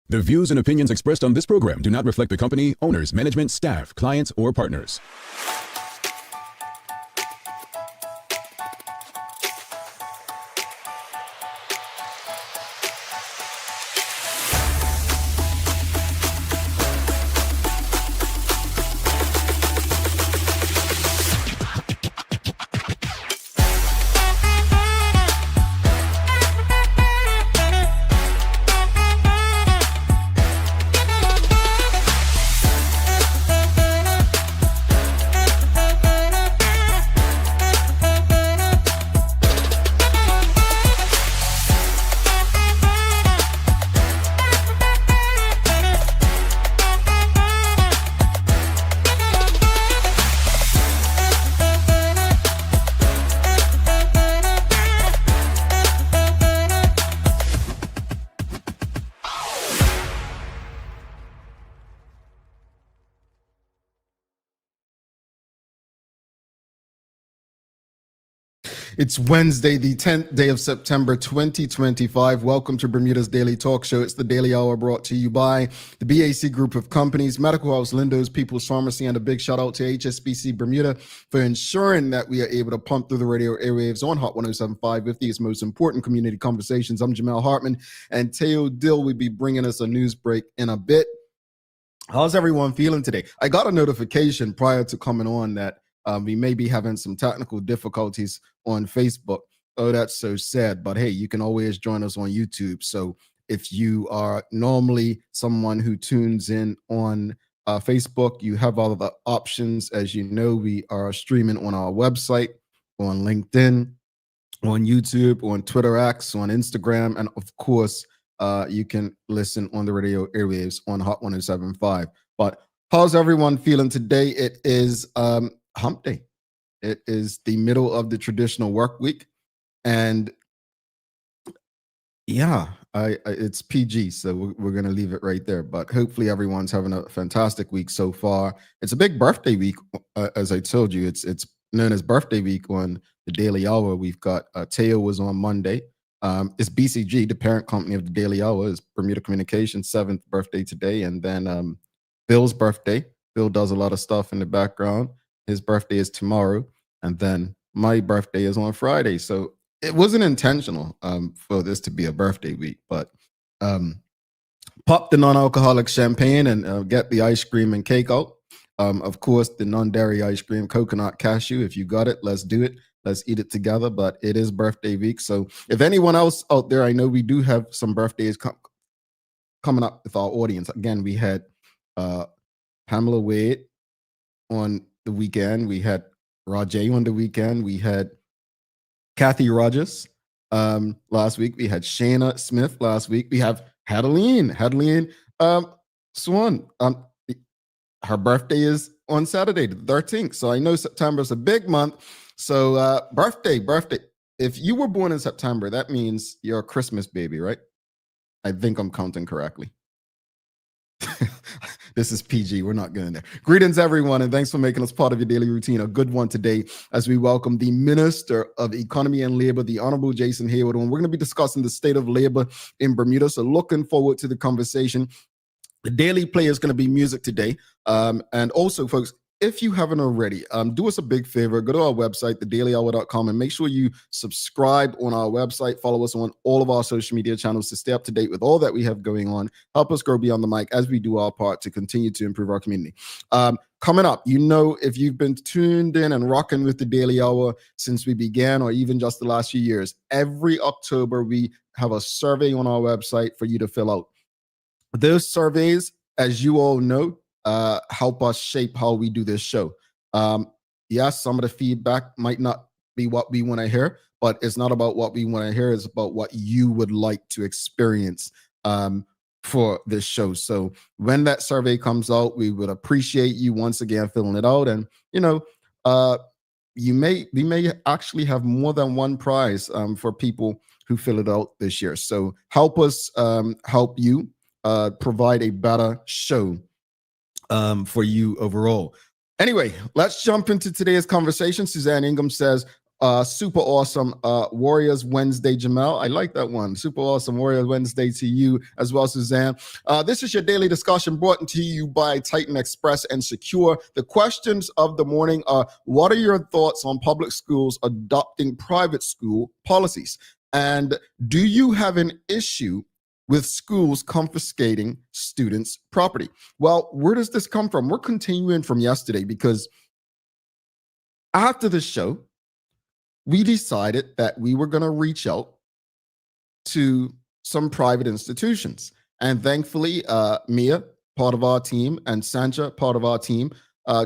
The views and opinions expressed on this program do not reflect the company, owners, management, staff, clients, or partners. It's Wednesday, the 10th day of September, 2025. Welcome to Bermuda's Daily Talk Show. It's the Daily Hour brought to you by the BAC Group of Companies, Medical House Lindo's, People's Pharmacy, and a big shout out to HSBC Bermuda for ensuring that we are able to pump through the radio airwaves on Hot 107.5 with these most important community conversations. I'm Jamel Hartman, and Teo Dill will be bringing us a news break in a bit. How's everyone feeling today? I got a notification prior to coming on that we may be having some technical difficulties on Facebook. Oh, that's so sad. But hey, you can always join us on YouTube. So if you are normally someone who tunes in on Facebook, you have all of the options. As you know, we are streaming on our website, on LinkedIn, on YouTube, on Twitter X, on Instagram, and of course, you can listen on the radio airwaves on Hot 107.5. But how's everyone feeling today? It is Hump Day. It is the middle of the traditional work week, and yeah, it's PG, so we're gonna leave it right there. But hopefully, everyone's having a fantastic week so far. It's a big birthday week, as I told you. It's known as Birthday Week on the Daily Hour. We've got Teo was on Monday. It's BCG, the parent company of the Daily Hour, is Bermuda Communications' 7th birthday today, and then Bill's birthday. Bill does a lot of stuff in the background. His birthday is tomorrow, and then my birthday is on Friday. So it wasn't intentional for this to be a birthday week, but pop the non-alcoholic champagne and get the ice cream and cake out. Of course, the non-dairy ice cream, coconut cashew. If you got it, let's do it. Let's eat it together. But it is birthday week. So if anyone else out there, I know we do have some birthdays coming up with our audience. Again, we had Pamela Wade on the weekend. We had Rajay on the weekend. We had Kathy Rogers last week. We had Shayna Smith last week. We have Hadeline Swan. Her birthday is on Saturday, the 13th. So I know September is a big month. So birthday. If you were born in September, that means you're a Christmas baby, right? I think I'm counting correctly. This is PG. We're not going there. Greetings, everyone, and thanks for making us part of your daily routine. A good one today as we welcome the Minister of Economy and Labor, the Honorable Jason Hayward. And we're going to be discussing the state of labor in Bermuda. So looking forward to the conversation. The daily play is going to be music today. And also, folks, if you haven't already, do us a big favor. Go to our website, thedailyhour.com, and make sure you subscribe on our website. Follow us on all of our social media channels to stay up to date with all that we have going on. Help us grow beyond the mic as we do our part to continue to improve our community. Coming up, you know, if you've been tuned in and rocking with the Daily Hour since we began, or even just the last few years, every October we have a survey on our website for you to fill out. Those surveys, as you all know, help us shape how we do this show. Yes, some of the feedback might not be what we want to hear, but it's not about what we want to hear. It's about what you would like to experience for this show. So when that survey comes out, we would appreciate you once again filling it out. And, you know, we may actually have more than one prize for people who fill it out this year. So help us help you provide a better show for you overall. Anyway, let's jump into today's conversation. Suzanne Ingham says, Super awesome Warriors Wednesday, Jamel. I like that one. Super awesome Warriors Wednesday to you as well, Suzanne. This is your daily discussion brought to you by Titan Express and Secure. The questions of the morning are: what are your thoughts on public schools adopting private school policies? And do you have an issue with schools confiscating students' property? Well, where does this come from? We're continuing from yesterday because after the show, we decided that we were going to reach out to some private institutions. And thankfully, Mia, part of our team, and Sancha, part of our team,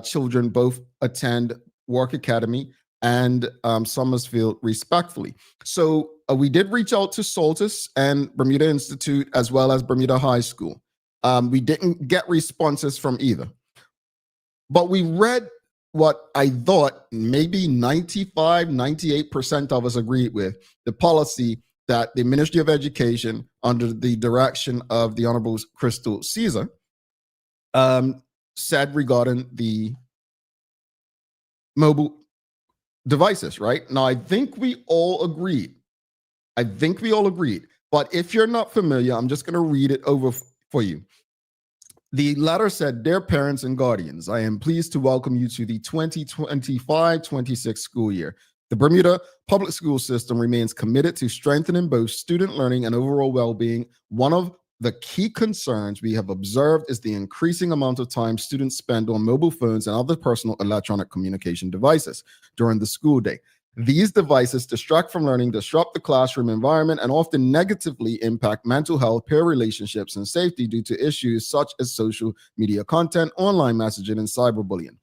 children both attend Work Academy and Summersfield respectfully. So we did reach out to Saltus and Bermuda Institute as well as Bermuda High School. We didn't get responses from either. But we read what I thought maybe 95, 98% of us agreed with, the policy that the Ministry of Education, under the direction of the Honorable Crystal Caesar, said regarding the mobile devices, right? Now, I think we all agreed. But if you're not familiar, I'm just going to read it over for you. The letter said, "Dear parents and guardians, I am pleased to welcome you to the 2025-26 school year. The Bermuda public school system remains committed to strengthening both student learning and overall well-being. One of the key concerns we have observed is the increasing amount of time students spend on mobile phones and other personal electronic communication devices during the school day. These devices distract from learning, disrupt the classroom environment, and often negatively impact mental health, peer relationships, and safety due to issues such as social media content, online messaging, and cyberbullying.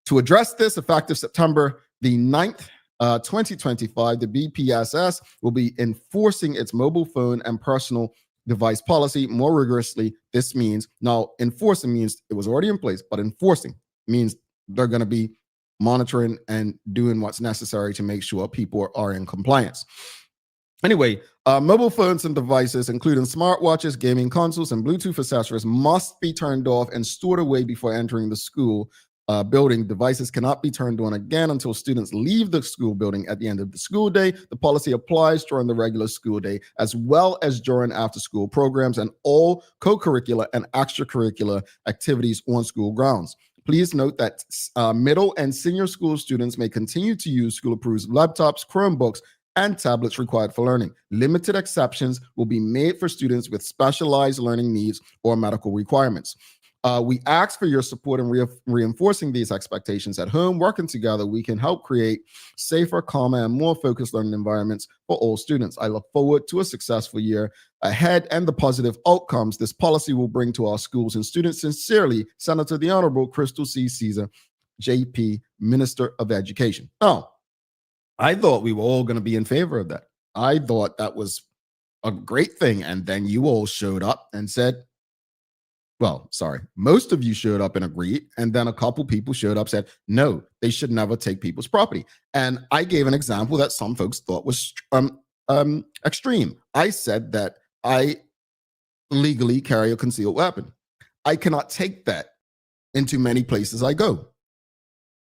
To address this, effective September the 9th, 2025, the BPSS will be enforcing its mobile phone and personal device policy more rigorously. This means, now enforcing means it was already in place, but enforcing means they're going to be monitoring and doing what's necessary to make sure people are in compliance. Anyway, mobile phones and devices, including smartwatches, gaming consoles, and Bluetooth accessories, must be turned off and stored away before entering the school building. Devices cannot be turned on again until students leave the school building at the end of the school day. The policy applies during the regular school day, as well as during after-school programs and all co-curricular and extracurricular activities on school grounds. Please note that middle and senior school students may continue to use school-approved laptops, Chromebooks, and tablets required for learning. Limited exceptions will be made for students with specialized learning needs or medical requirements. We ask for your support in reinforcing these expectations at home. Working together, we can help create safer, calmer, and more focused learning environments for all students. I look forward to a successful year ahead and the positive outcomes this policy will bring to our schools and students. Sincerely, Senator the Honorable Crystal C. Caesar, JP, Minister of Education." Oh, I thought we were all going to be in favor of that. I thought that was a great thing. And then you all showed up and said, well, sorry, most of you showed up and agreed. And then a couple people showed up, said, no, they should never take people's property. And I gave an example that some folks thought was extreme. I said that I legally carry a concealed weapon. I cannot take that into many places I go.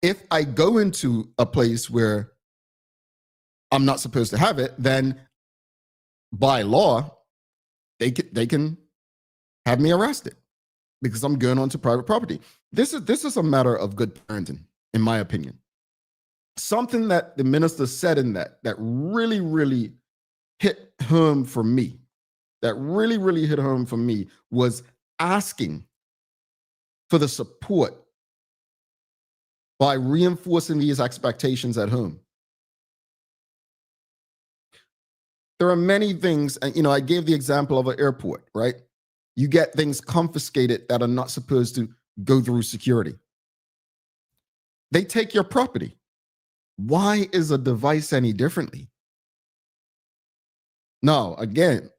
If I go into a place where I'm not supposed to have it, then by law, they can have me arrested because I'm going onto private property. This is a matter of good parenting, in my opinion. Something that the minister said in that really, really hit home for me, was asking for the support by reinforcing these expectations at home. There are many things, and I gave the example of an airport, right? You get things confiscated that are not supposed to go through security. They take your property. Why is a device any differently? No, again,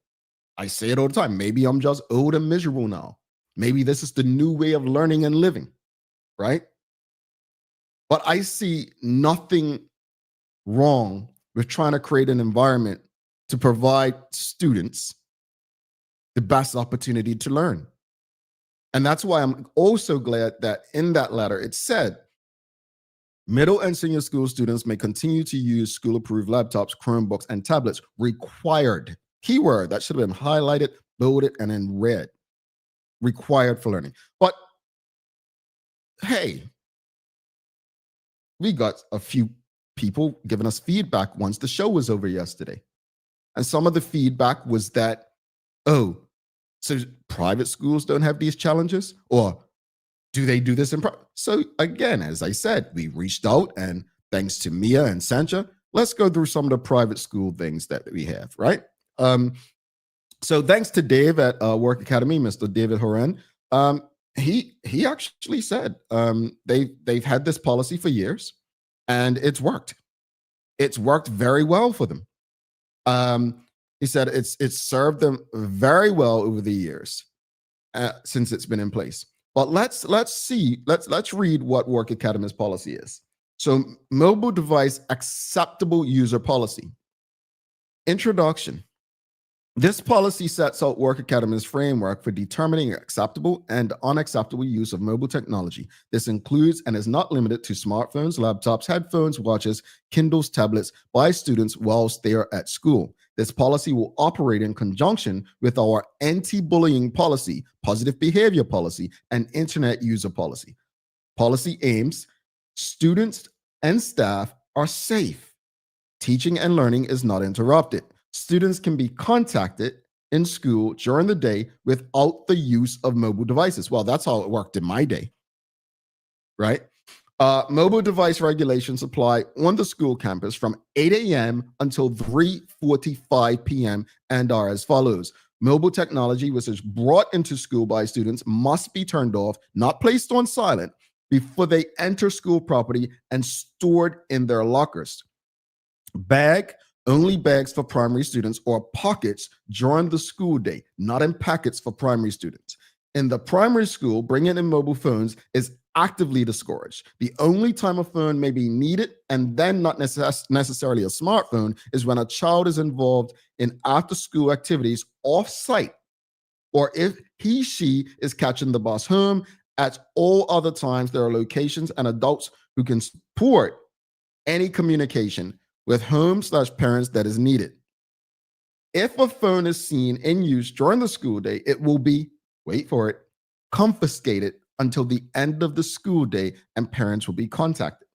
I say it all the time. Maybe I'm just old and miserable now. Maybe this is the new way of learning and living, right? But I see nothing wrong with trying to create an environment to provide students the best opportunity to learn. And that's why I'm also glad that in that letter, it said Middle and senior school students may continue to use school-approved laptops, Chromebooks, and tablets required. Keyword that should have been highlighted, bolded, and in red. Required for learning. But hey, we got a few people giving us feedback once the show was over yesterday. And some of the feedback was that, oh, so private schools don't have these challenges? Or do they do this in private? So again, as I said, we reached out, and thanks to Mia and Sancha, let's go through some of the private school things that we have, right? So thanks to Dave at Work Academy, Mr. David Horan. He actually said they've had this policy for years, and it's worked. It's worked very well for them. He said it's served them very well over the years since it's been in place. But let's read what Work Academy's policy is. So, mobile device acceptable user policy. Introduction. This policy sets out Work Academy's framework for determining acceptable and unacceptable use of mobile technology. This includes and is not limited to smartphones, laptops, headphones, watches, Kindles, tablets by students whilst they are at school. This policy will operate in conjunction with our anti-bullying policy, positive behavior policy, and internet user policy. Policy aims students and staff are safe. Teaching and learning is not interrupted. Students can be contacted in school during the day without the use of mobile devices. Well, that's how it worked in my day, right? Mobile device regulations apply on the school campus from 8 a.m. until 3:45 p.m. and are as follows. Mobile technology which is brought into school by students must be turned off, not placed on silent, before they enter school property and stored in their lockers. Only bags for primary students or pockets during the school day, not in packets for primary students. In the primary school, bringing in mobile phones is actively discouraged. The only time a phone may be needed, and then not necessarily a smartphone, is when a child is involved in after-school activities off-site, or if she is catching the bus home. At all other times, there are locations and adults who can support any communication with home/parents that is needed. If a phone is seen in use during the school day, it will be, wait for it, confiscated until the end of the school day, and parents will be contacted.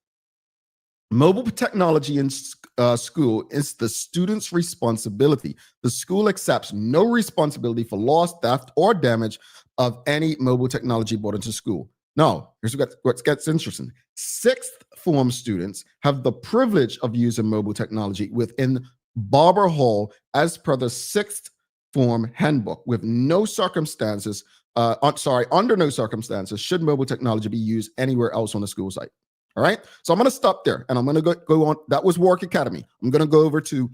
Mobile technology in school is the student's responsibility. The school accepts no responsibility for loss, theft, or damage of any mobile technology brought into school. Now, here's what gets interesting. Sixth form students have the privilege of using mobile technology within Barber Hall as per the sixth form handbook, with no circumstances under no circumstances should mobile technology be used anywhere else on the school site. All right. So I'm going to stop there, and I'm going to go on. That was Work Academy. I'm going to go over to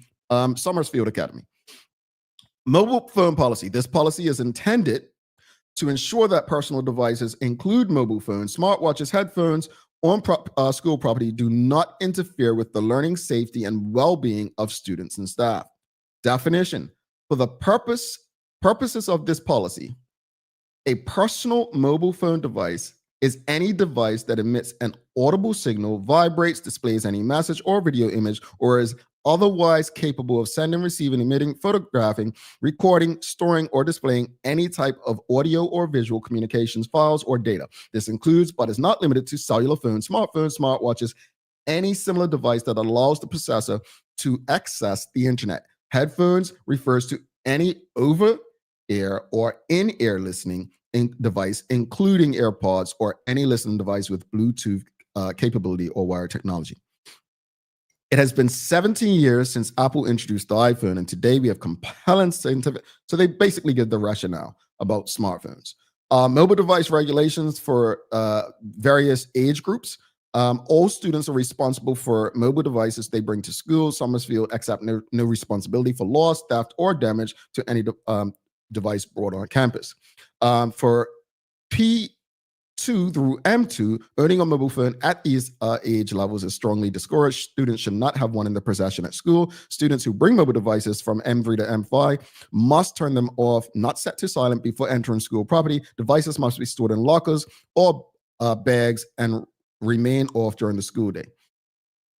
Summersfield Academy. Mobile phone policy. This policy is intended to ensure that personal devices include mobile phones, smartwatches, headphones on school property do not interfere with the learning, safety, and well-being of students and staff. Definition. For the purposes of this policy, a personal mobile phone device is any device that emits an audible signal, vibrates, displays any message or video image, or is otherwise capable of sending, receiving, emitting, photographing, recording, storing, or displaying any type of audio or visual communications files or data. This includes, but is not limited to, cellular phones, smartphones, smartwatches, any similar device that allows the possessor to access the internet. Headphones refers to any over-ear or in-ear listening device, including AirPods or any listening device with Bluetooth capability or wired technology. It has been 17 years since Apple introduced the iPhone, and today we have compelling scientific. So they basically give the rationale about smartphones. Mobile device regulations for various age groups. All students are responsible for mobile devices they bring to school. Summersfield accept no responsibility for loss, theft, or damage to any device brought on campus. For P2 through M2, owning a mobile phone at these age levels is strongly discouraged. Students should not have one in their possession at school. Students who bring mobile devices from M3 to M5 must turn them off, not set to silent, before entering school property. Devices must be stored in lockers or bags and remain off during the school day.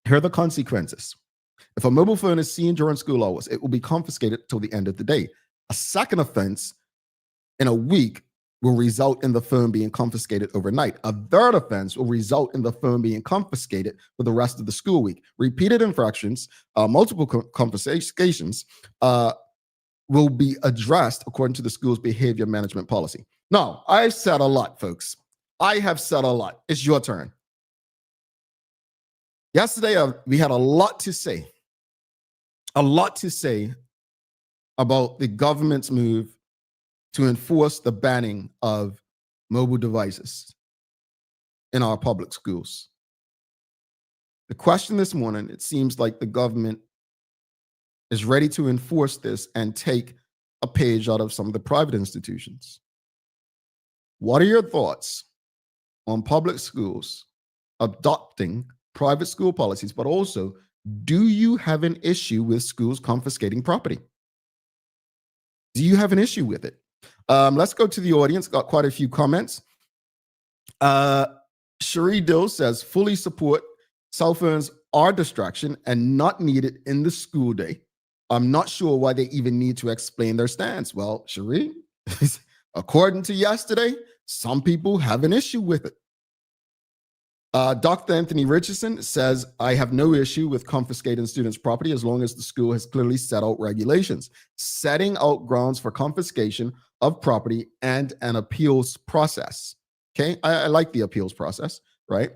Here are the consequences. If a mobile phone is seen during school hours, it will be confiscated till the end of the day. A second offense in a week will result in the phone being confiscated overnight. A third offense will result in the phone being confiscated for the rest of the school week. Repeated infractions, multiple confiscations, will be addressed according to the school's behavior management policy. Now, I've said a lot, folks. I have said a lot. It's your turn. Yesterday, we had a lot to say about the government's move to enforce the banning of mobile devices in our public schools. The question this morning, it seems like the government is ready to enforce this and take a page out of some of the private institutions. What are your thoughts on public schools adopting private school policies, but also, do you have an issue with schools confiscating property? Do you have an issue with it? Let's go to the audience. Got quite a few comments. Cherie Dill says, fully support. Cell phones are distraction and not needed in the school day. I'm not sure why they even need to explain their stance. Well, Cherie, according to yesterday, some people have an issue with it. Dr. Anthony Richardson says, I have no issue with confiscating students' property as long as the school has clearly set out regulations, setting out grounds for confiscation of property and an appeals process. Okay, I like the appeals process, right?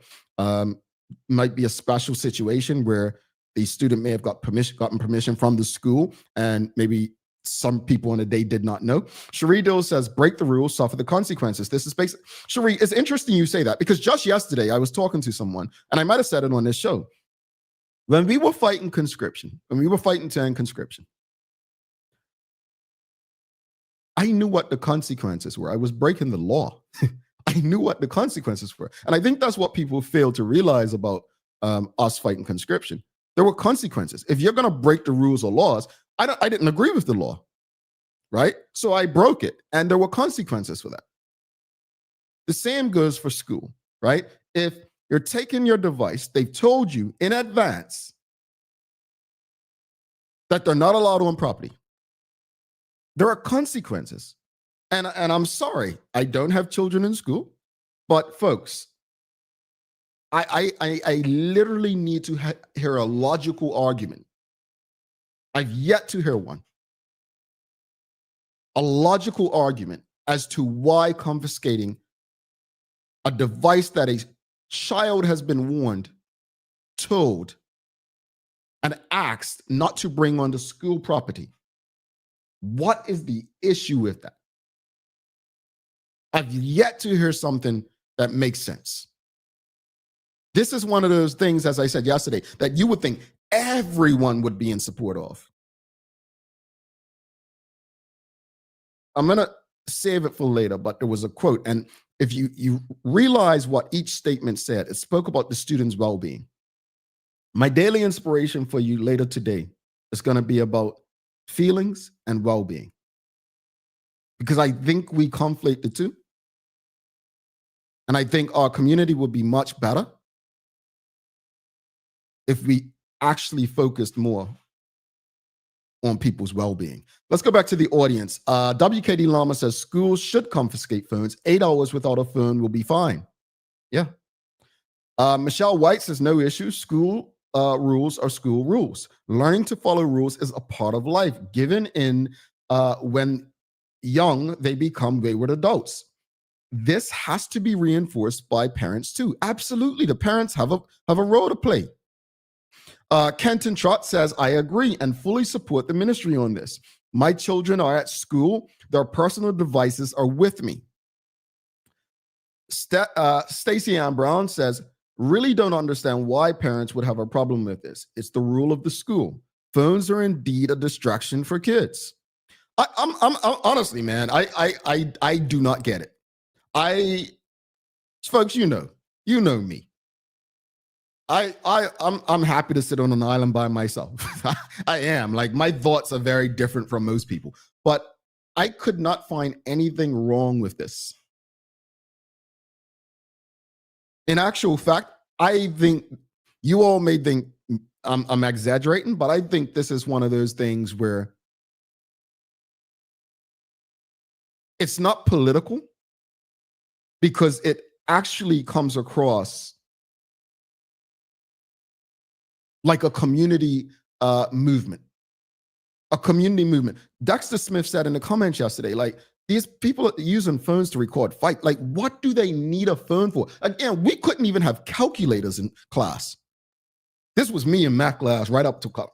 Might be a special situation where the student may have gotten permission from the school, and maybe some people on the day did not know. Cherie Dill says, break the rules, suffer the consequences. This is basic. Cherie, it's interesting you say that, because just yesterday I was talking to someone, and I might have said it on this show. When we were fighting conscription, when we were fighting to end conscription, I knew what the consequences were. I was breaking the law. I knew what the consequences were. And I think that's what people fail to realize about us fighting conscription. There were consequences. If you're going to break the rules or laws, I didn't agree with the law, right? So I broke it, and there were consequences for that. The same goes for school, right? If you're taking your device, they've told you in advance that they're not allowed on property. There are consequences. And I'm sorry, I don't have children in school, but folks, I literally need to hear a logical argument. I've yet to hear one. A logical argument as to why confiscating a device that a child has been warned, told, and asked not to bring onto school property. What is the issue with that? I've yet to hear something that makes sense. This is one of those things, as I said yesterday, that you would think everyone would be in support of. I'm going to save it for later, but there was a quote. And if you realize what each statement said, it spoke about the student's well-being. My daily inspiration for you later today is going to be about feelings and well-being, because I think we conflate the two. And I think our community would be much better if we actually focused more on people's well-being. Let's go back to the audience. WKD Lama says schools should confiscate phones. 8 hours without a phone will be fine. Yeah. Michelle White says no issue. School rules are school rules. Learning to follow rules is a part of life. Given in when young, they become wayward adults. This has to be reinforced by parents too. Absolutely, the parents have a role to play. Kenton Trott says, I agree and fully support the ministry on this. My children are at school. Their personal devices are with me. Stacey Ann Brown says, really don't understand why parents would have a problem with this. It's the rule of the school. Phones are indeed a distraction for kids. I'm honestly, man, I do not get it. Folks, you know me. I'm happy to sit on an island by myself. I am. Like, my thoughts are very different from most people, but I could not find anything wrong with this. In actual fact, I think you all may think I'm exaggerating, but I think this is one of those things where it's not political because it actually comes across like a community movement. A community movement. Dexter Smith said in the comments yesterday, like, these people are using phones to record fight. Like, what do they need a phone for? Again, we couldn't even have calculators in class. This was me in math class right up to college.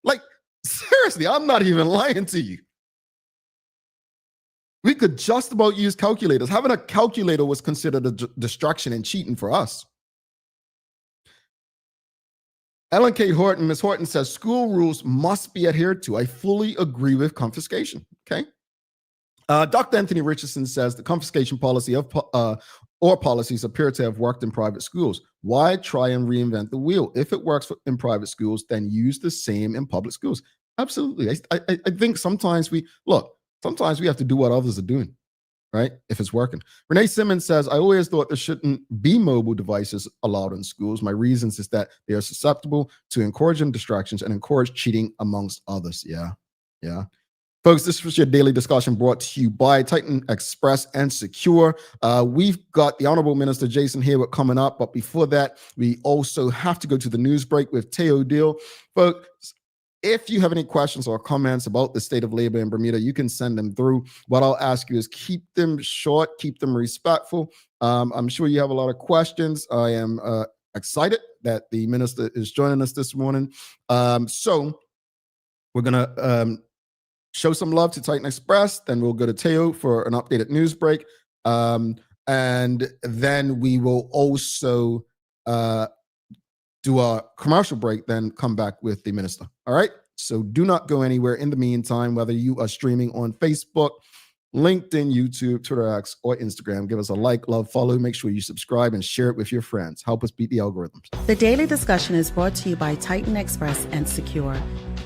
Like, seriously, I'm not even lying to you. We could just about use calculators. Having a calculator was considered a distraction and cheating for us. Ellen K. Horton, Ms. Horton says school rules must be adhered to. I fully agree with confiscation. Okay. Dr. Anthony Richardson says the confiscation policy of or policies appear to have worked in private schools. Why try and reinvent the wheel? If it works in private schools, then use the same in public schools. Absolutely. I think sometimes we have to do what others are doing, right? If it's working. Renee Simmons says, I always thought there shouldn't be mobile devices allowed in schools. My reasons is that they are susceptible to encouraging distractions and encourage cheating amongst others. Yeah. Folks, this was your daily discussion brought to you by Titan Express and Secure. We've got the Honorable Minister Jason Hayward coming up, but before that, we also have to go to the news break with Teo Deal. Folks, if you have any questions or comments about the state of labor in Bermuda, you can send them through. What I'll ask you is keep them short, keep them respectful. I'm sure you have a lot of questions. I am excited that the minister is joining us this morning. So we're going to show some love to Titan Express. Then we'll go to Teo for an updated news break. And then we will also do a commercial break, then come back with the minister. All right. So do not go anywhere in the meantime, whether you are streaming on Facebook, LinkedIn, YouTube, Twitter X, or Instagram. Give us a like, love, follow. Make sure you subscribe and share it with your friends. Help us beat the algorithms. The Daily Discussion is brought to you by Titan Express and Secure.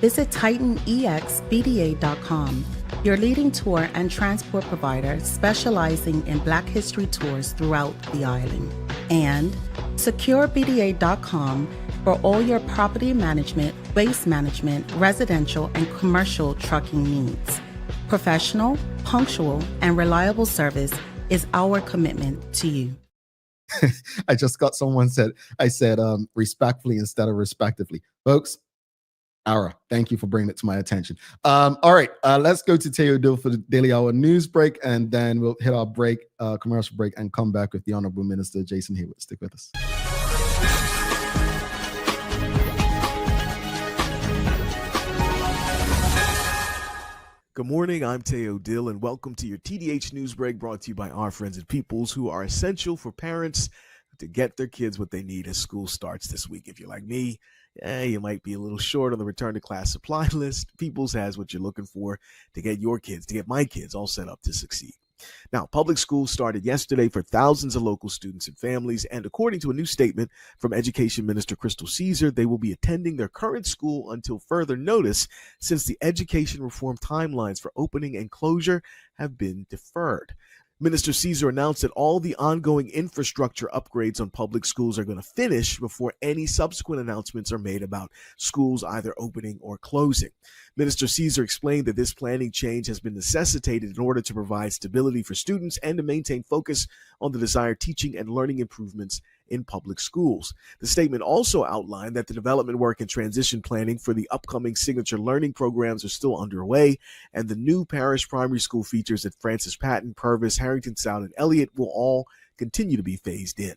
Visit TitanEXBDA.com, your leading tour and transport provider specializing in Black History tours throughout the island. And SecureBDA.com for all your property management, waste management, residential, and commercial trucking needs. Professional, punctual, and reliable service is our commitment to you. I just got someone said, I said respectfully instead of respectively. Folks, Ara, thank you for bringing it to my attention. All right, let's go to Teo Dill for the Daily Hour news break, and then we'll hit our break, commercial break, and come back with the Honorable Minister Jason Hayward. Stick with us. Good morning, I'm Teo Dill, and welcome to your TDH news break brought to you by our friends at Peoples, who are essential for parents to get their kids what they need as school starts this week. If you're like me, you might be a little short on the return to class supply list. Peoples has what you're looking for to get your kids, to get my kids all set up to succeed. Now, public schools started yesterday for thousands of local students and families, and according to a new statement from Education Minister Crystal Caesar, they will be attending their current school until further notice, since the education reform timelines for opening and closure have been deferred. Minister Caesar announced that all the ongoing infrastructure upgrades on public schools are going to finish before any subsequent announcements are made about schools either opening or closing. Minister Caesar explained that this planning change has been necessitated in order to provide stability for students and to maintain focus on the desired teaching and learning improvements in public schools. The statement also outlined that the development work and transition planning for the upcoming signature learning programs are still underway, and the new parish primary school features at Francis Patton, Purvis, Harrington Sound, and Elliott will all continue to be phased in.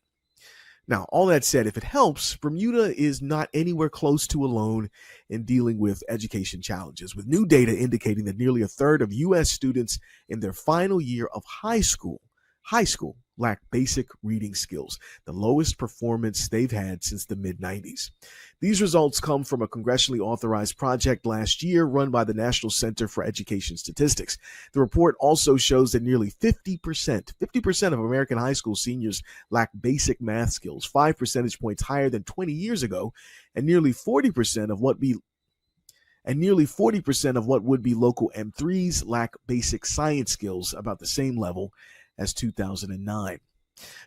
Now, all that said, if it helps, Bermuda is not anywhere close to alone in dealing with education challenges, with new data indicating that nearly a third of U.S. students in their final year of high school lack basic reading skills, the lowest performance they've had since the mid-90s. These results come from a congressionally authorized project last year run by the National Center for Education Statistics. The report also shows that nearly 50% of American high school seniors lack basic math skills, 5 percentage points higher than 20 years ago, and nearly 40% of what would be local M3s lack basic science skills, about the same level as 2009.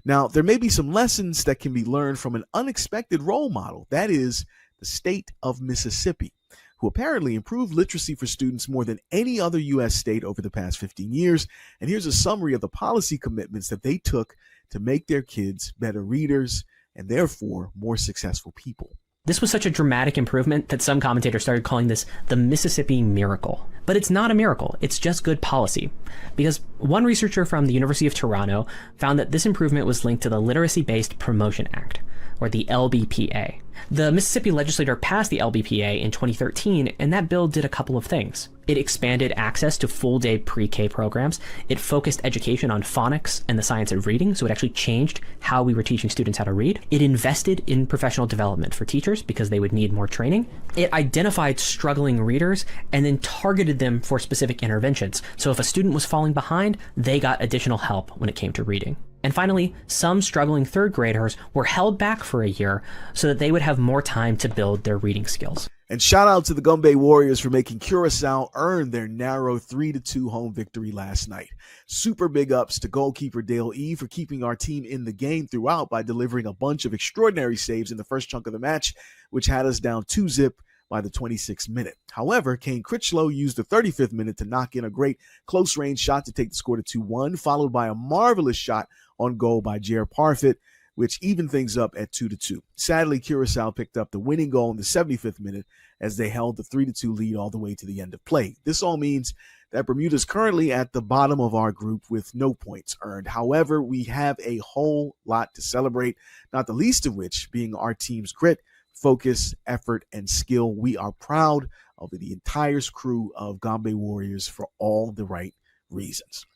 Now, there may be some lessons that can be learned from an unexpected role model. That is the state of Mississippi, who apparently improved literacy for students more than any other U.S. state over the past 15 years. And here's a summary of the policy commitments that they took to make their kids better readers and therefore more successful people. This was such a dramatic improvement that some commentators started calling this the Mississippi miracle. But it's not a miracle, it's just good policy. Because one researcher from the University of Toronto found that this improvement was linked to the Literacy-Based Promotion Act, or the LBPA. The Mississippi legislature passed the LBPA in 2013, and that bill did a couple of things. It expanded access to full-day pre-K programs. It focused education on phonics and the science of reading, so it actually changed how we were teaching students how to read. It invested in professional development for teachers because they would need more training. It identified struggling readers and then targeted them for specific interventions. So if a student was falling behind, they got additional help when it came to reading. And finally, some struggling third graders were held back for a year so that they would have more time to build their reading skills. And shout out to the Gumbe Warriors for making Curacao earn their narrow 3-2 home victory last night. Super big ups to goalkeeper Dale E for keeping our team in the game throughout by delivering a bunch of extraordinary saves in the first chunk of the match, which had us down 2-0 by the 26th minute. However, Kane Critchlow used the 35th minute to knock in a great close-range shot to take the score to 2-1, followed by a marvelous shot on goal by Jared Parfit, which evened things up at 2-2. Sadly, Curacao picked up the winning goal in the 75th minute as they held the 3-2 lead all the way to the end of play. This all means that Bermuda is currently at the bottom of our group with no points earned. However, we have a whole lot to celebrate, not the least of which being our team's grit, focus, effort, and skill. We are proud of the entire crew of Gombe Warriors for all the right reasons.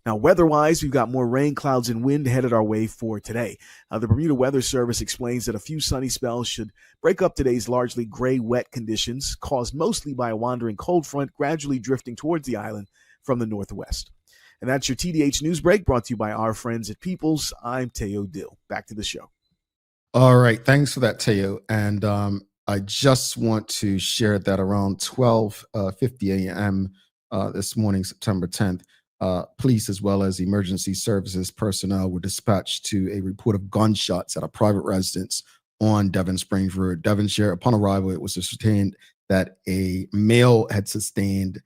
Now, weather-wise, we've got more rain, clouds, and wind headed our way for today. The Bermuda Weather Service explains that a few sunny spells should break up today's largely gray, wet conditions, caused mostly by a wandering cold front gradually drifting towards the island from the northwest. And that's your TDH News Break, brought to you by our friends at Peoples. I'm Teo Dill. Back to the show. All right. Thanks for that, Teo. And I just want to share that around 12:50 a.m. This morning, September 10th, police as well as emergency services personnel were dispatched to a report of gunshots at a private residence on Devon Springs Road, Devonshire. Upon arrival, it was ascertained that a male had sustained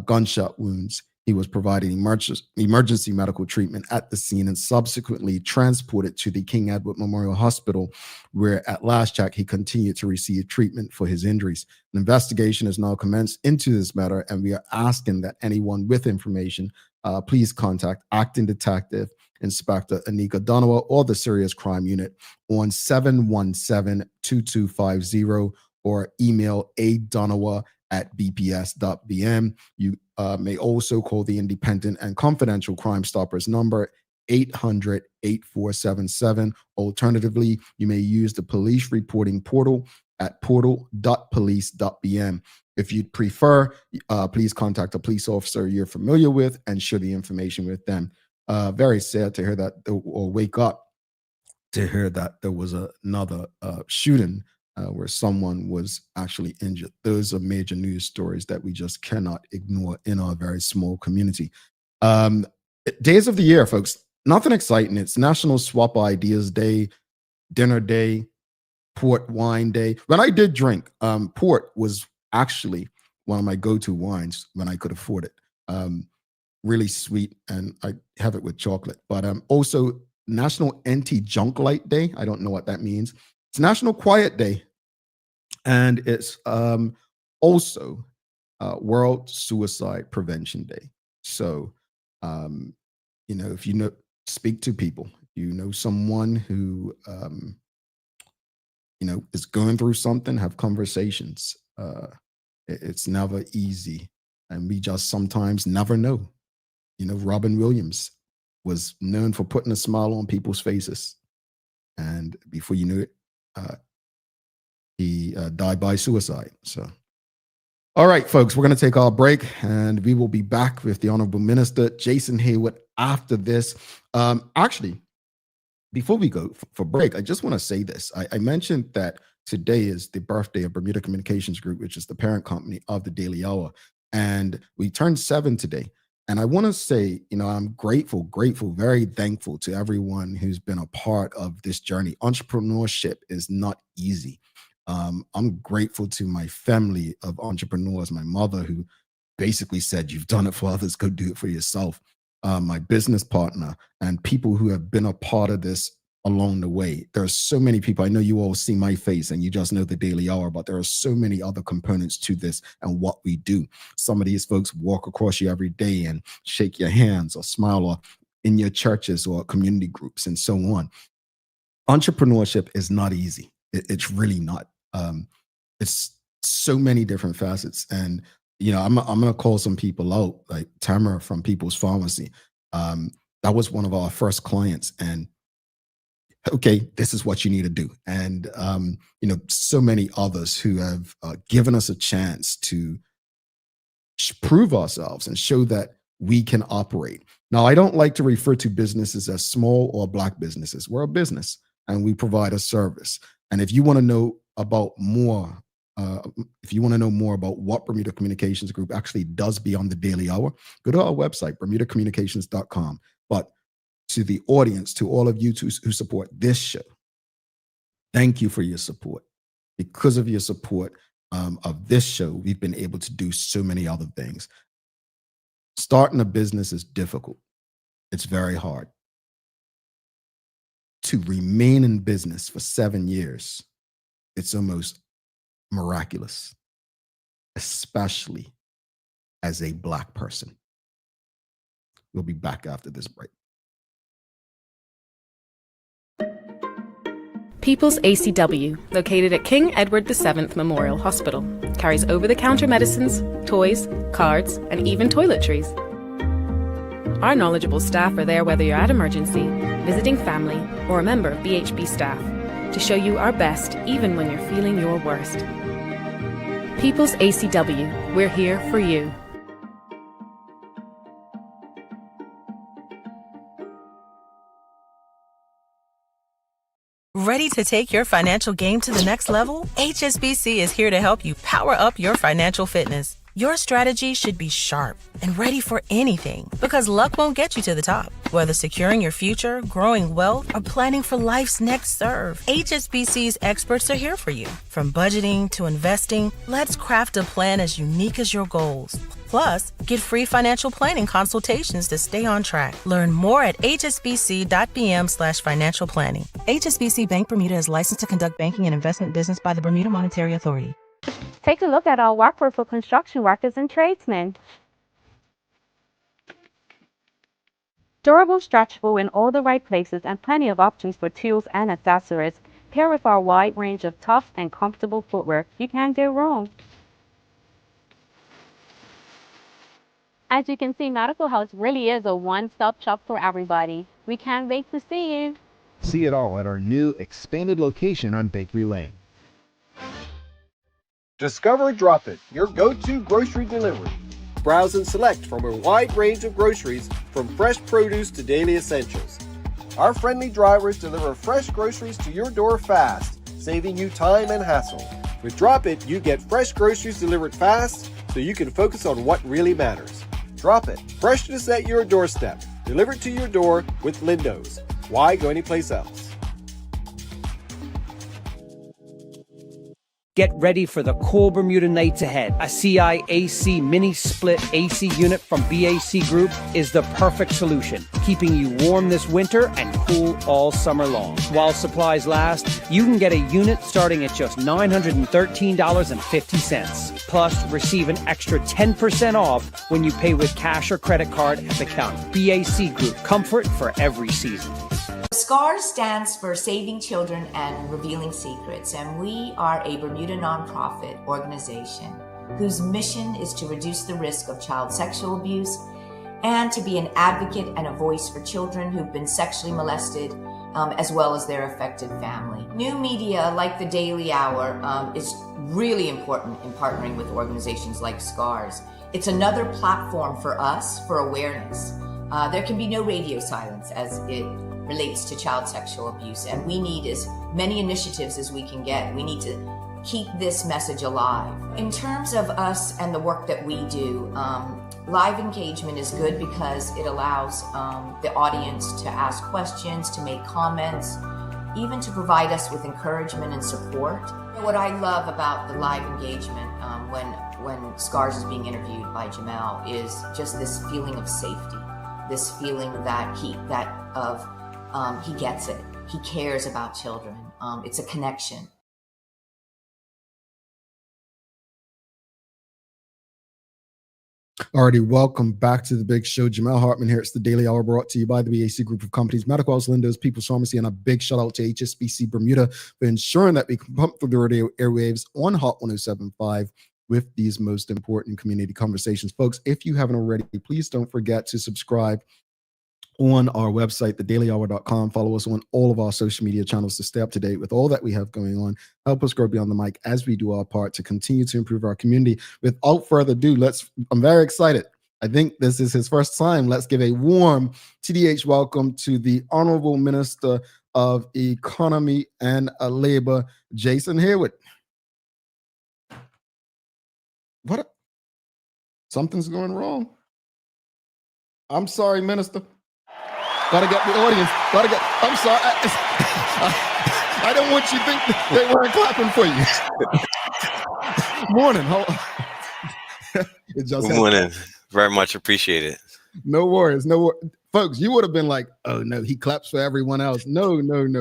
gunshot wounds. He was providing emergency medical treatment at the scene and subsequently transported to the King Edward Memorial Hospital, where at last check, he continued to receive treatment for his injuries. An investigation has now commenced into this matter, and we are asking that anyone with information please contact Acting Detective Inspector Anika Donowa or the Serious Crime Unit on 717-2250 or email adonowa@bps.bm. You may also call the Independent and Confidential Crime Stoppers number 800-8477. Alternatively, you may use the police reporting portal at portal.police.bm. If you'd prefer, please contact a police officer you're familiar with and share the information with them. Very sad to hear that, or wake up to hear that there was another shooting where someone was actually injured. Those are major news stories that we just cannot ignore in our very small community. Days of the year, folks, nothing exciting. It's National Swap Ideas Day, Dinner Day, Port Wine Day. When I did drink, port was actually one of my go-to wines when I could afford it. Really sweet, and I have it with chocolate. But also National Anti-Junk Light Day. I don't know what that means. It's National Quiet Day, and it's also World Suicide Prevention Day. So, if you know, speak to people. You know someone who, is going through something, have conversations. It's never easy, and we just sometimes never know. Robin Williams was known for putting a smile on people's faces, and before you knew it, he died by suicide. So, all right, folks, we're going to take our break, and we will be back with the Honorable Minister Jason Hayward after this. Actually, before we go for break, I just want to say this. I mentioned that today is the birthday of Bermuda Communications Group, which is the parent company of the Daily Hour, and we turned 7 today. And I want to say, I'm grateful, very thankful to everyone who's been a part of this journey. Entrepreneurship is not easy. I'm grateful to my family of entrepreneurs, my mother, who basically said, you've done it for others, go do it for yourself. My business partner, and people who have been a part of this along the way. There are so many people. I know you all see my face and you just know the Daily Hour, but there are so many other components to this and what we do. Some of these folks walk across you every day and shake your hands or smile, or in your churches or community groups and so on. Entrepreneurship is not easy. It's really not. It's so many different facets. And, I'm going to call some people out, like Tamara from People's Pharmacy. That was one of our first clients. And okay, this is what you need to do. And, so many others who have given us a chance to prove ourselves and show that we can operate. Now, I don't like to refer to businesses as small or Black businesses. We're a business and we provide a service. And if you want to know about more, about what Bermuda Communications Group actually does beyond the Daily Hour, go to our website, bermudacommunications.com. But to the audience, to all of you who support this show, thank you for your support. Because of your support of this show, we've been able to do so many other things. Starting a business is difficult. It's very hard. To remain in business for 7 years, it's almost miraculous, especially as a Black person. We'll be back after this break. People's ACW, located at King Edward VII Memorial Hospital, carries over-the-counter medicines, toys, cards, and even toiletries. Our knowledgeable staff are there whether you're at emergency, visiting family, or a member of BHB staff, to show you our best even when you're feeling your worst. People's ACW, we're here for you. Ready to take your financial game to the next level? HSBC is here to help you power up your financial fitness. Your strategy should be sharp and ready for anything, because luck won't get you to the top. Whether securing your future, growing wealth, or planning for life's next serve, HSBC's experts are here for you. From budgeting to investing, let's craft a plan as unique as your goals. Plus, get free financial planning consultations to stay on track. Learn more at hsbc.bm/financial planning. HSBC Bank Bermuda is licensed to conduct banking and investment business by the Bermuda Monetary Authority. Take a look at our workforce for construction workers and tradesmen. Durable, stretchable in all the right places, and plenty of options for tools and accessories. Paired with our wide range of tough and comfortable footwear, you can't go wrong. As you can see, Medical House really is a one-stop shop for everybody. We can't wait to see you. See it all at our new expanded location on Bakery Lane. Discover Drop It, your go-to grocery delivery. Browse and select from a wide range of groceries, from fresh produce to daily essentials. Our friendly drivers deliver fresh groceries to your door fast, saving you time and hassle. With Drop It, you get fresh groceries delivered fast so you can focus on what really matters. Drop It, freshness at your doorstep, delivered to your door with Lindo's. Why go anyplace else? Get ready for the cool Bermuda nights ahead. A CI-AC mini split AC unit from BAC Group is the perfect solution, keeping you warm this winter and cool all summer long. While supplies last, you can get a unit starting at just $913.50. Plus, receive an extra 10% off when you pay with cash or credit card at the counter. BAC Group, comfort for every season. SCARS stands for Saving Children and Revealing Secrets, and we are a Bermuda nonprofit organization whose mission is to reduce the risk of child sexual abuse and to be an advocate and a voice for children who've been sexually molested, as well as their affected family. New media like the Daily Hour is really important in partnering with organizations like SCARS. It's another platform for us for awareness. There can be no radio silence as it relates to child sexual abuse, and we need as many initiatives as we can get. We need to keep this message alive. In terms of us and the work that we do, live engagement is good because it allows the audience to ask questions, to make comments, even to provide us with encouragement and support. What I love about the live engagement when Scars is being interviewed by Jamel is just this feeling of safety, this feeling that he gets it. He cares about children. It's a connection. Alrighty, welcome back to the big show. Jamel Hartman here. It's the Daily Hour brought to you by the BAC Group of Companies, Medical House, Lindos, People's Pharmacy, and a big shout out to HSBC Bermuda for ensuring that we can pump through the radio airwaves on Hot 107.5 with these most important community conversations. Folks, if you haven't already, please don't forget to subscribe on our website, thedailyhour.com. Follow us on all of our social media channels to stay up to date with all that we have going on. Help us grow beyond the mic as we do our part to continue to improve our community. Without further ado, I'm very excited. I think this is his first time. Let's give a warm TDH welcome to the Honorable Minister of Economy and Labor, Jason Hayward. What? Something's going wrong. I'm sorry, Minister. Gotta get the audience. I'm sorry. I don't want you to think they weren't clapping for you. Morning. Good morning. Very much appreciated. No worries. Folks, you would have been like, oh no, he claps for everyone else. No.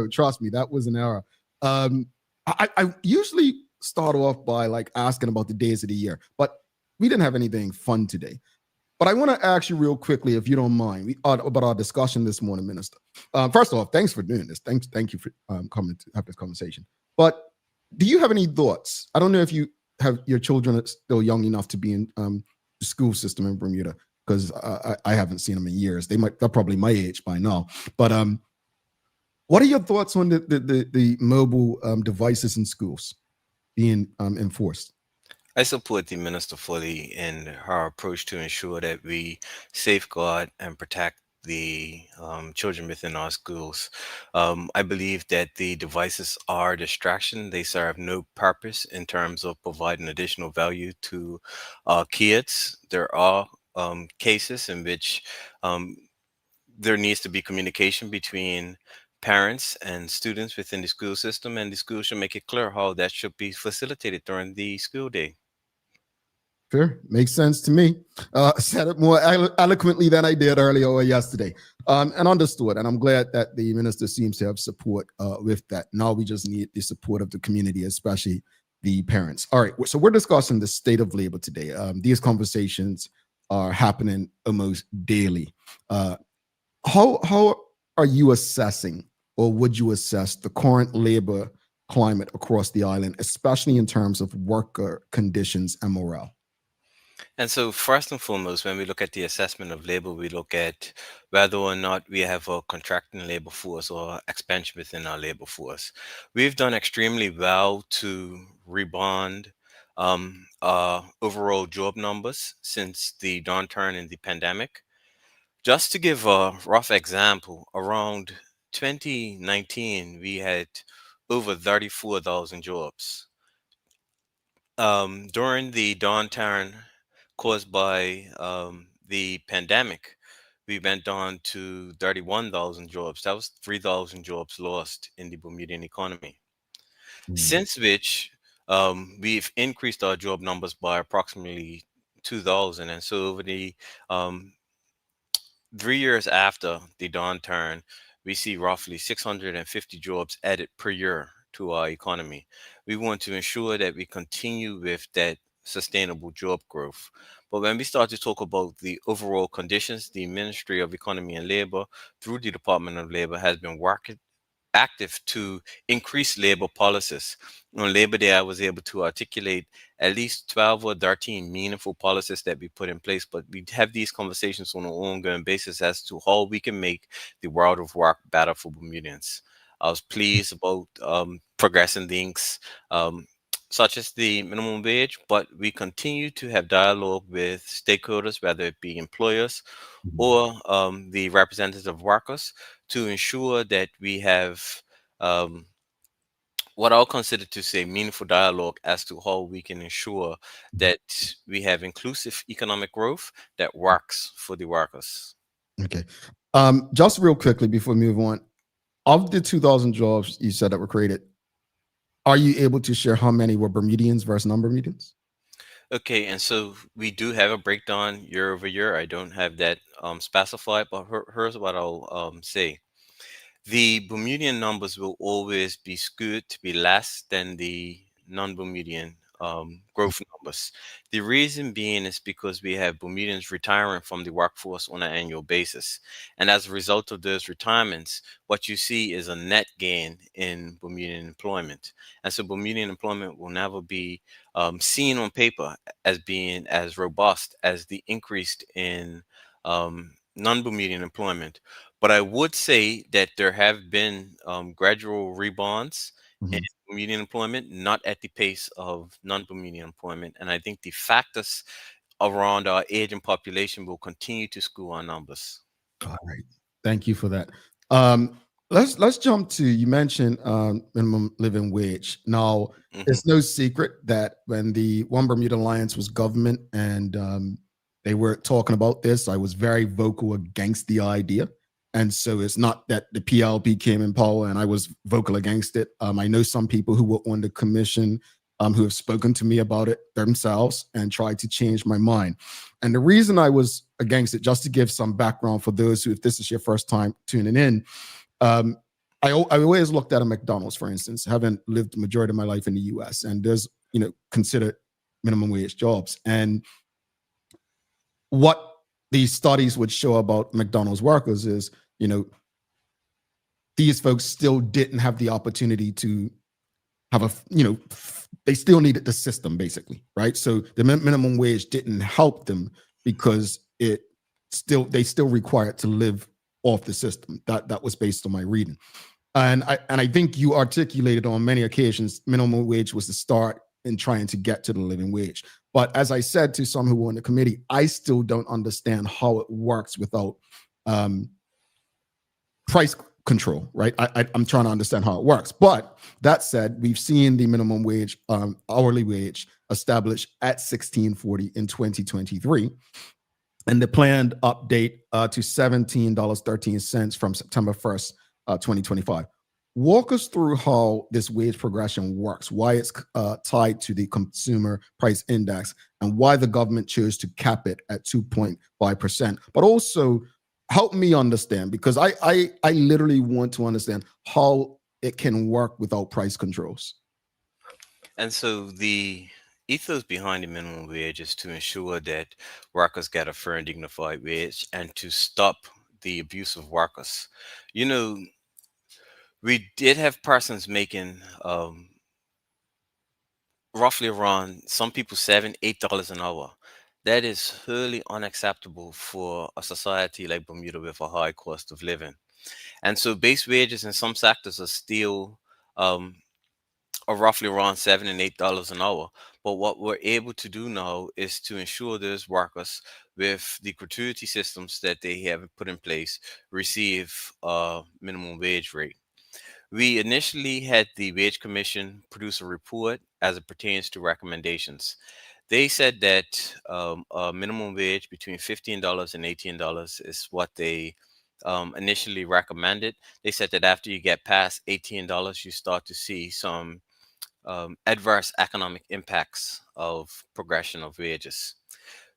Trust me, that was an error. I usually start off by like asking about the days of the year, but we didn't have anything fun today. But I want to ask you real quickly, if you don't mind, about our discussion this morning, Minister. First of all, thanks for doing this. Thank you for coming to have this conversation. But do you have any thoughts? I don't know if you have your children are still young enough to be in the school system in Bermuda, because I haven't seen them in years. They're probably my age by now. But what are your thoughts on the mobile devices in schools being enforced? I support the minister fully in her approach to ensure that we safeguard and protect the children within our schools. I believe that the devices are a distraction. They serve no purpose in terms of providing additional value to kids. There are cases in which there needs to be communication between parents and students within the school system, and the school should make it clear how that should be facilitated during the school day. Sure, makes sense to me. Said it more eloquently than I did earlier or yesterday, and understood. And I'm glad that the minister seems to have support with that. Now we just need the support of the community, especially the parents. All right, so we're discussing the state of labor today. These conversations are happening almost daily. How are you assessing, or would you assess, the current labor climate across the island, especially in terms of worker conditions and morale? And so, first and foremost, when we look at the assessment of labor, we look at whether or not we have a contracting labor force or expansion within our labor force. We've done extremely well to rebound overall job numbers since the downturn in the pandemic. Just to give a rough example, around 2019, we had over 34,000 jobs. During the downturn caused by the pandemic, we went down to 31,000 jobs. That was 3,000 jobs lost in the Bermudian economy. Since which we've increased our job numbers by approximately 2,000. And so over the 3 years after the downturn, we see roughly 650 jobs added per year to our economy. We want to ensure that we continue with that sustainable job growth. But when we start to talk about the overall conditions, the Ministry of Economy and Labor, through the Department of Labor, has been working active to increase labor policies. On Labor Day, I was able to articulate at least 12 or 13 meaningful policies that we put in place, but we have these conversations on an ongoing basis as to how we can make the world of work better for Bermudians. I was pleased about progressing things such as the minimum wage, but we continue to have dialogue with stakeholders, whether it be employers or the representatives of workers, to ensure that we have what I'll consider to say meaningful dialogue as to how we can ensure that we have inclusive economic growth that works for the workers. Okay. Just real quickly before we move on, of the 2,000 jobs you said that were created, are you able to share how many were Bermudians versus non-Bermudians? Okay, and so we do have a breakdown year over year. I don't have that specified, but here's what I'll say. The Bermudian numbers will always be skewed to be less than the non-Bermudian growth numbers. The reason being is because we have Bermudians retiring from the workforce on an annual basis. And as a result of those retirements, what you see is a net gain in Bermudian employment. And so Bermudian employment will never be seen on paper as being as robust as the increase in non-Bermudian employment. But I would say that there have been gradual rebounds in Bermudian employment, not at the pace of non-Bermudian employment. And I think the factors around our aging population will continue to skew our numbers. All right. Thank you for that. Let's jump to, you mentioned minimum living wage. Now, it's no secret that when the One Bermuda Alliance was government and they were talking about this, I was very vocal against the idea. And so it's not that the PLP came in power and I was vocal against it. I know some people who were on the commission who have spoken to me about it themselves and tried to change my mind. And the reason I was against it, just to give some background for those who, if this is your first time tuning in, I always looked at a McDonald's, for instance, having lived the majority of my life in the US, and there's, considered minimum wage jobs. And what these studies would show about McDonald's workers is, these folks still didn't have the opportunity to have they still needed the system, basically, right? So the minimum wage didn't help them because they still required to live off the system. That was based on my reading. And I think you articulated on many occasions, minimum wage was the start in trying to get to the living wage. But as I said to some who were on the committee, I still don't understand how it works without price control, right? I'm trying to understand how it works. But that said, we've seen the minimum wage, hourly wage established at $16.40 in 2023. And the planned update to $17.13 from September 1st, 2025. Walk us through how this wage progression works, why it's tied to the consumer price index, and why the government chose to cap it at 2.5%. But also help me understand, because I literally want to understand how it can work without price controls. And so the ethos behind the minimum wage is to ensure that workers get a fair and dignified wage and to stop the abuse of workers. We did have persons making roughly around, some people $7-8 an hour. That is wholly unacceptable for a society like Bermuda with a high cost of living. And so base wages in some sectors are still are roughly around $7 and $8 an hour. But what we're able to do now is to ensure those workers, with the gratuity systems that they have put in place, receive a minimum wage rate. We initially had the Wage Commission produce a report as it pertains to recommendations. They said that a minimum wage between $15 and $18 is what they initially recommended. They said that after you get past $18, you start to see some adverse economic impacts of progression of wages.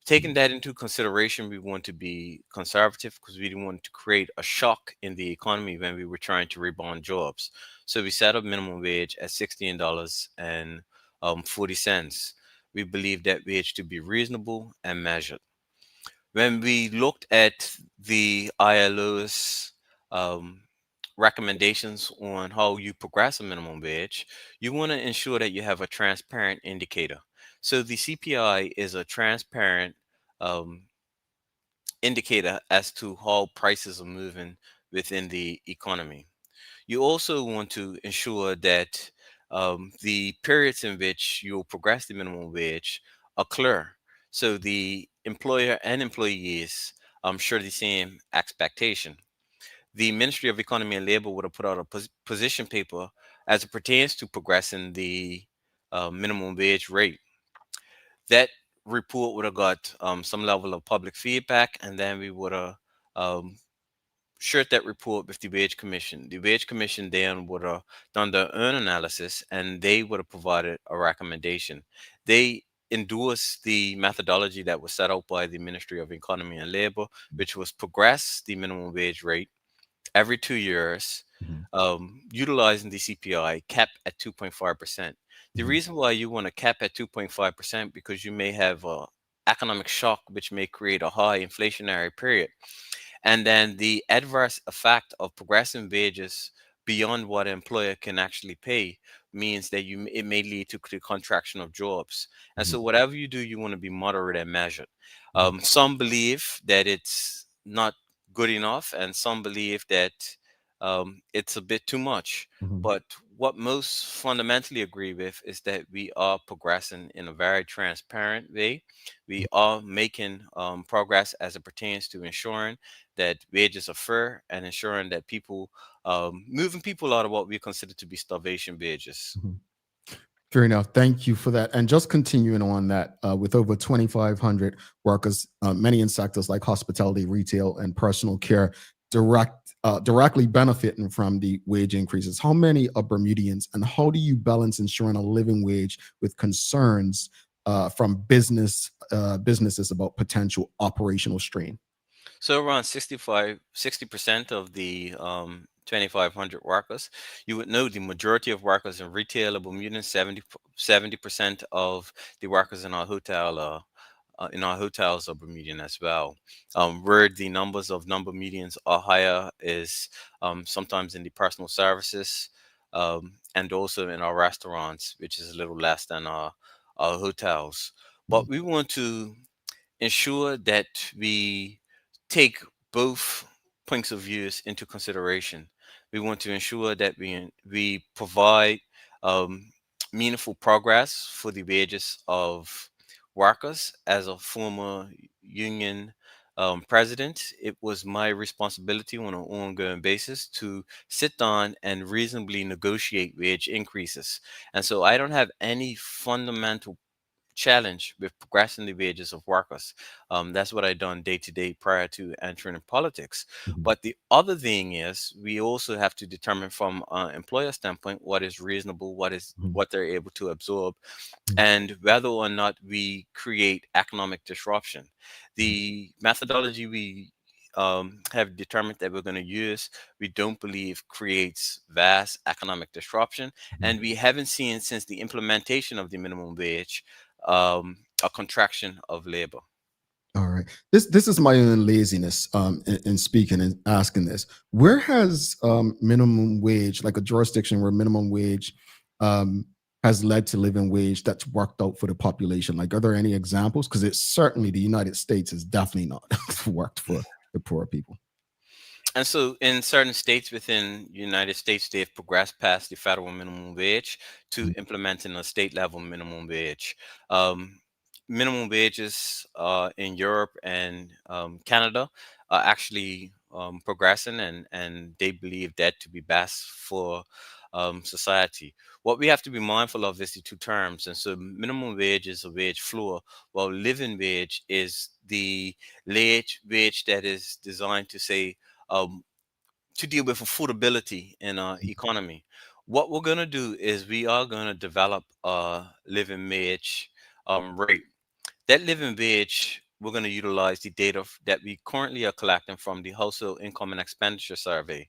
Taking that into consideration, we want to be conservative because we didn't want to create a shock in the economy when we were trying to rebound jobs. So we set up minimum wage at $16.40. We believe that wage to be reasonable and measured. When we looked at the ILO's recommendations on how you progress a minimum wage, you want to ensure that you have a transparent indicator. So the CPI is a transparent indicator as to how prices are moving within the economy. You also want to ensure that the periods in which you'll progress the minimum wage are clear, so the employer and employees share the same expectation. The Ministry of Economy and Labor would have put out a position paper as it pertains to progressing the minimum wage rate. That report would have got some level of public feedback, and then we would have um, shared that report with the Wage Commission. The Wage Commission then would have done their own analysis, and they would have provided a recommendation. They endorsed the methodology that was set out by the Ministry of Economy and Labor, which was progress the minimum wage rate every 2 years, utilizing the CPI cap at 2.5%. The reason why you want to cap at 2.5% because you may have a economic shock, which may create a high inflationary period. And then the adverse effect of progressing wages beyond what an employer can actually pay means that it may lead to the contraction of jobs. And so whatever you do, you want to be moderate and measured. Some believe that it's not good enough, and some believe that it's a bit too much. But what most fundamentally agree with is that we are progressing in a very transparent way. We are making progress as it pertains to ensuring that wages are fair and ensuring that people, moving people out of what we consider to be starvation wages. Fair enough. Thank you for that. And just continuing on that, with over 2,500 workers, many in sectors like hospitality, retail, and personal care, directly benefiting from the wage increases. How many are Bermudians, and how do you balance ensuring a living wage with concerns from businesses about potential operational strain? So around 60% of the 2,500 workers. You would know the majority of workers in retail are Bermudan. 70% of the workers in our hotels are Bermudian as well. Where the numbers of non-Bermudians are higher is sometimes in the personal services, and also in our restaurants, which is a little less than our hotels. But we want to ensure that we take both points of views into consideration. We want to ensure that we provide meaningful progress for the wages of workers. As a former union president, it was my responsibility on an ongoing basis to sit down and reasonably negotiate wage increases. And so I don't have any fundamental challenge with progressing the wages of workers. That's what I done day to day prior to entering in politics. But the other thing is, we also have to determine from an employer standpoint what is reasonable, what they're able to absorb, and whether or not we create economic disruption. The methodology we have determined that we're going to use, we don't believe creates vast economic disruption, and we haven't seen since the implementation of the minimum wage a contraction of labor. All right. This is my own laziness in speaking and asking this. Where has minimum wage, like a jurisdiction where minimum wage has led to living wage that's worked out for the population? Like, are there any examples? Because it's certainly the United States is definitely not worked for the poor people. And so in certain states within the United States, they've progressed past the federal minimum wage to implementing a state level minimum wage. Minimum wages in Europe and Canada are actually progressing, and they believe that to be best for society. What we have to be mindful of is the two terms. And so minimum wage is a wage floor, while living wage is the wage that is designed to say, to deal with affordability in our economy. What we're going to do is we are going to develop a living wage rate. That living wage, we're going to utilize the data that we currently are collecting from the Household Income and Expenditure Survey.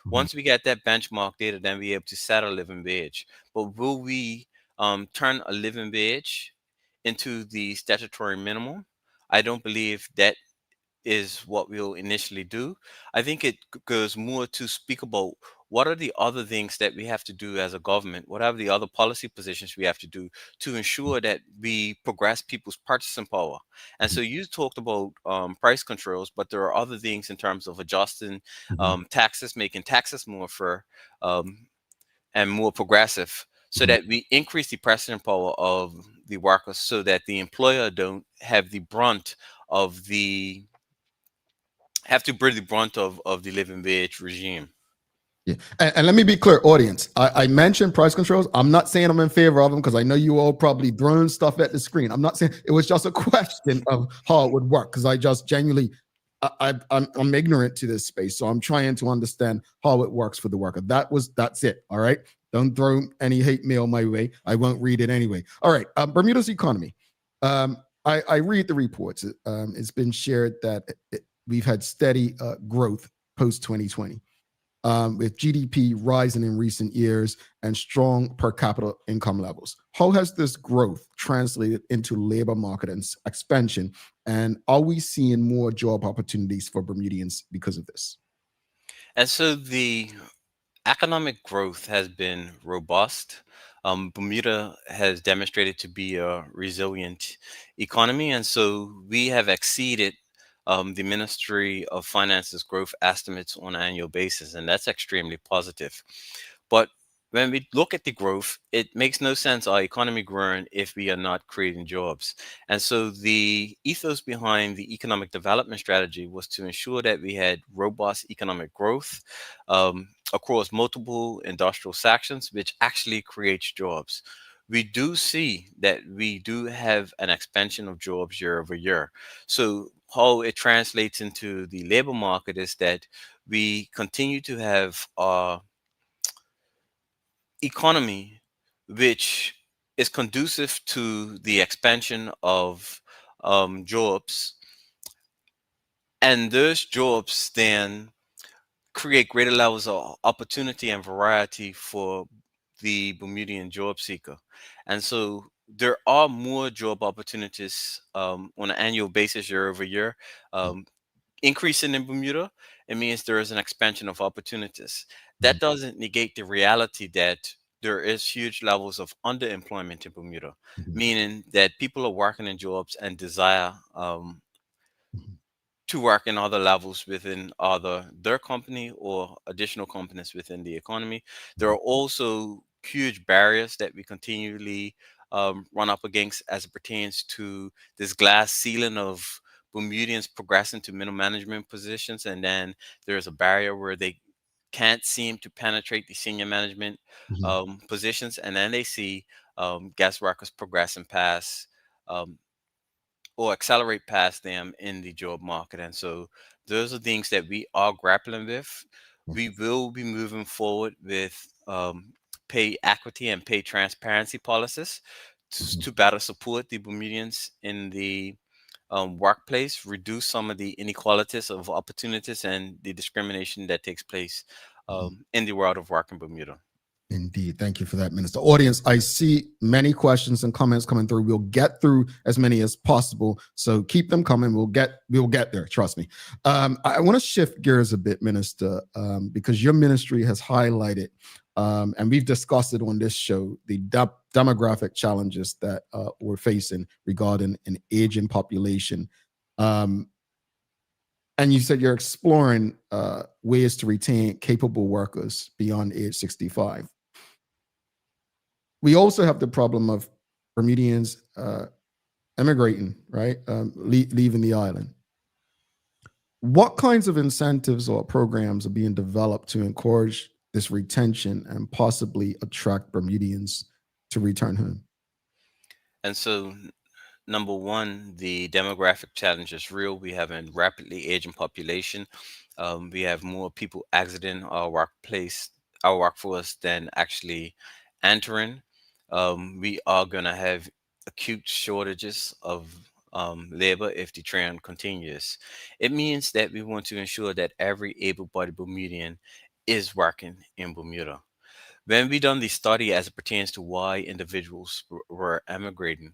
Once we get that benchmark data, then we're able to set a living wage. But will we turn a living wage into the statutory minimum? I don't believe that is what we'll initially do. I think it goes more to speak about what are the other things that we have to do as a government, what are the other policy positions we have to do to ensure that we progress people's purchasing power. And so you talked about price controls, but there are other things in terms of adjusting taxes, making taxes more fair and more progressive, so that we increase the purchasing power of the workers, so that the employer don't have the brunt of the bear the brunt of the living wage regime. Yeah. And let me be clear, audience. I mentioned price controls. I'm not saying I'm in favor of them because I know you all probably throwing stuff at the screen. I'm not saying it was just a question of how it would work because I just genuinely, I'm ignorant to this space. So I'm trying to understand how it works for the worker. That's it. All right. Don't throw any hate mail my way. I won't read it anyway. All right. Bermuda's economy. I read the reports. It's been shared that we've had steady growth post 2020. With GDP rising in recent years and strong per capita income levels. How has this growth translated into labor market expansion? And are we seeing more job opportunities for Bermudians because of this? And so the economic growth has been robust. Bermuda has demonstrated to be a resilient economy, and so we have exceeded the Ministry of Finance's growth estimates on an annual basis, and that's extremely positive. But when we look at the growth, it makes no sense our economy growing if we are not creating jobs. And so the ethos behind the economic development strategy was to ensure that we had robust economic growth across multiple industrial sections, which actually creates jobs. We do see that we do have an expansion of jobs year over year. So how it translates into the labor market is that we continue to have economy which is conducive to the expansion of jobs, and those jobs then create greater levels of opportunity and variety for the Bermudian job seeker. And so there are more job opportunities on an annual basis year over year. Increasing in Bermuda, it means there is an expansion of opportunities. That doesn't negate the reality that there is huge levels of underemployment in Bermuda, meaning that people are working in jobs and desire to work in other levels within either their company or additional companies within the economy. There are also huge barriers that we continually run up against as it pertains to this glass ceiling of Bermudians progressing to middle management positions, and then there's a barrier where they can't seem to penetrate the senior management positions, and then they see guest workers progressing past or accelerate past them in the job market. And so those are things that we are grappling with. We will be moving forward with pay equity and pay transparency policies to better support the Bermudians in the workplace, reduce some of the inequalities of opportunities and the discrimination that takes place in the world of work in Bermuda. Indeed. Thank you for that, Minister. Audience, I see many questions and comments coming through. We'll get through as many as possible. So keep them coming. We'll get there. Trust me. I want to shift gears a bit, Minister, because your ministry has highlighted, and we've discussed it on this show, the demographic challenges that we're facing regarding an aging population. And you said you're exploring ways to retain capable workers beyond age 65. We also have the problem of Bermudians emigrating, right? Leaving the island. What kinds of incentives or programs are being developed to encourage this retention and possibly attract Bermudians to return home? And so, number one, the demographic challenge is real. We have a rapidly aging population. We have more people exiting our workforce than actually entering. We are going to have acute shortages of labor if the trend continues. It means that we want to ensure that every able-bodied Bermudian is working in Bermuda. When we done the study as it pertains to why individuals were emigrating,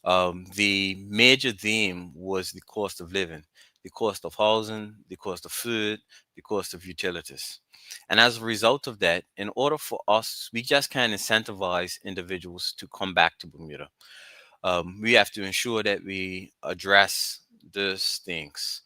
the major theme was the cost of living, the cost of housing, the cost of food, the cost of utilities. And as a result of that, in order for us, we just can't incentivize individuals to come back to Bermuda. We have to ensure that we address those things.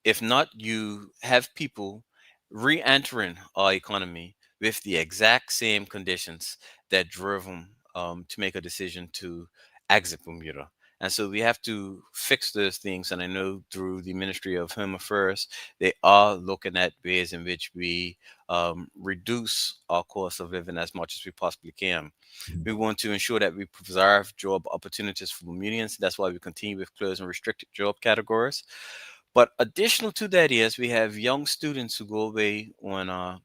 If not, you have people re-entering our economy with the exact same conditions that drove them to make a decision to exit Bermuda. And so we have to fix those things. And I know through the Ministry of Home Affairs, they are looking at ways in which we reduce our cost of living as much as we possibly can. We want to ensure that we preserve job opportunities for Bermudians. That's why we continue with closed and restricted job categories. But additional to that is we have young students who go away on a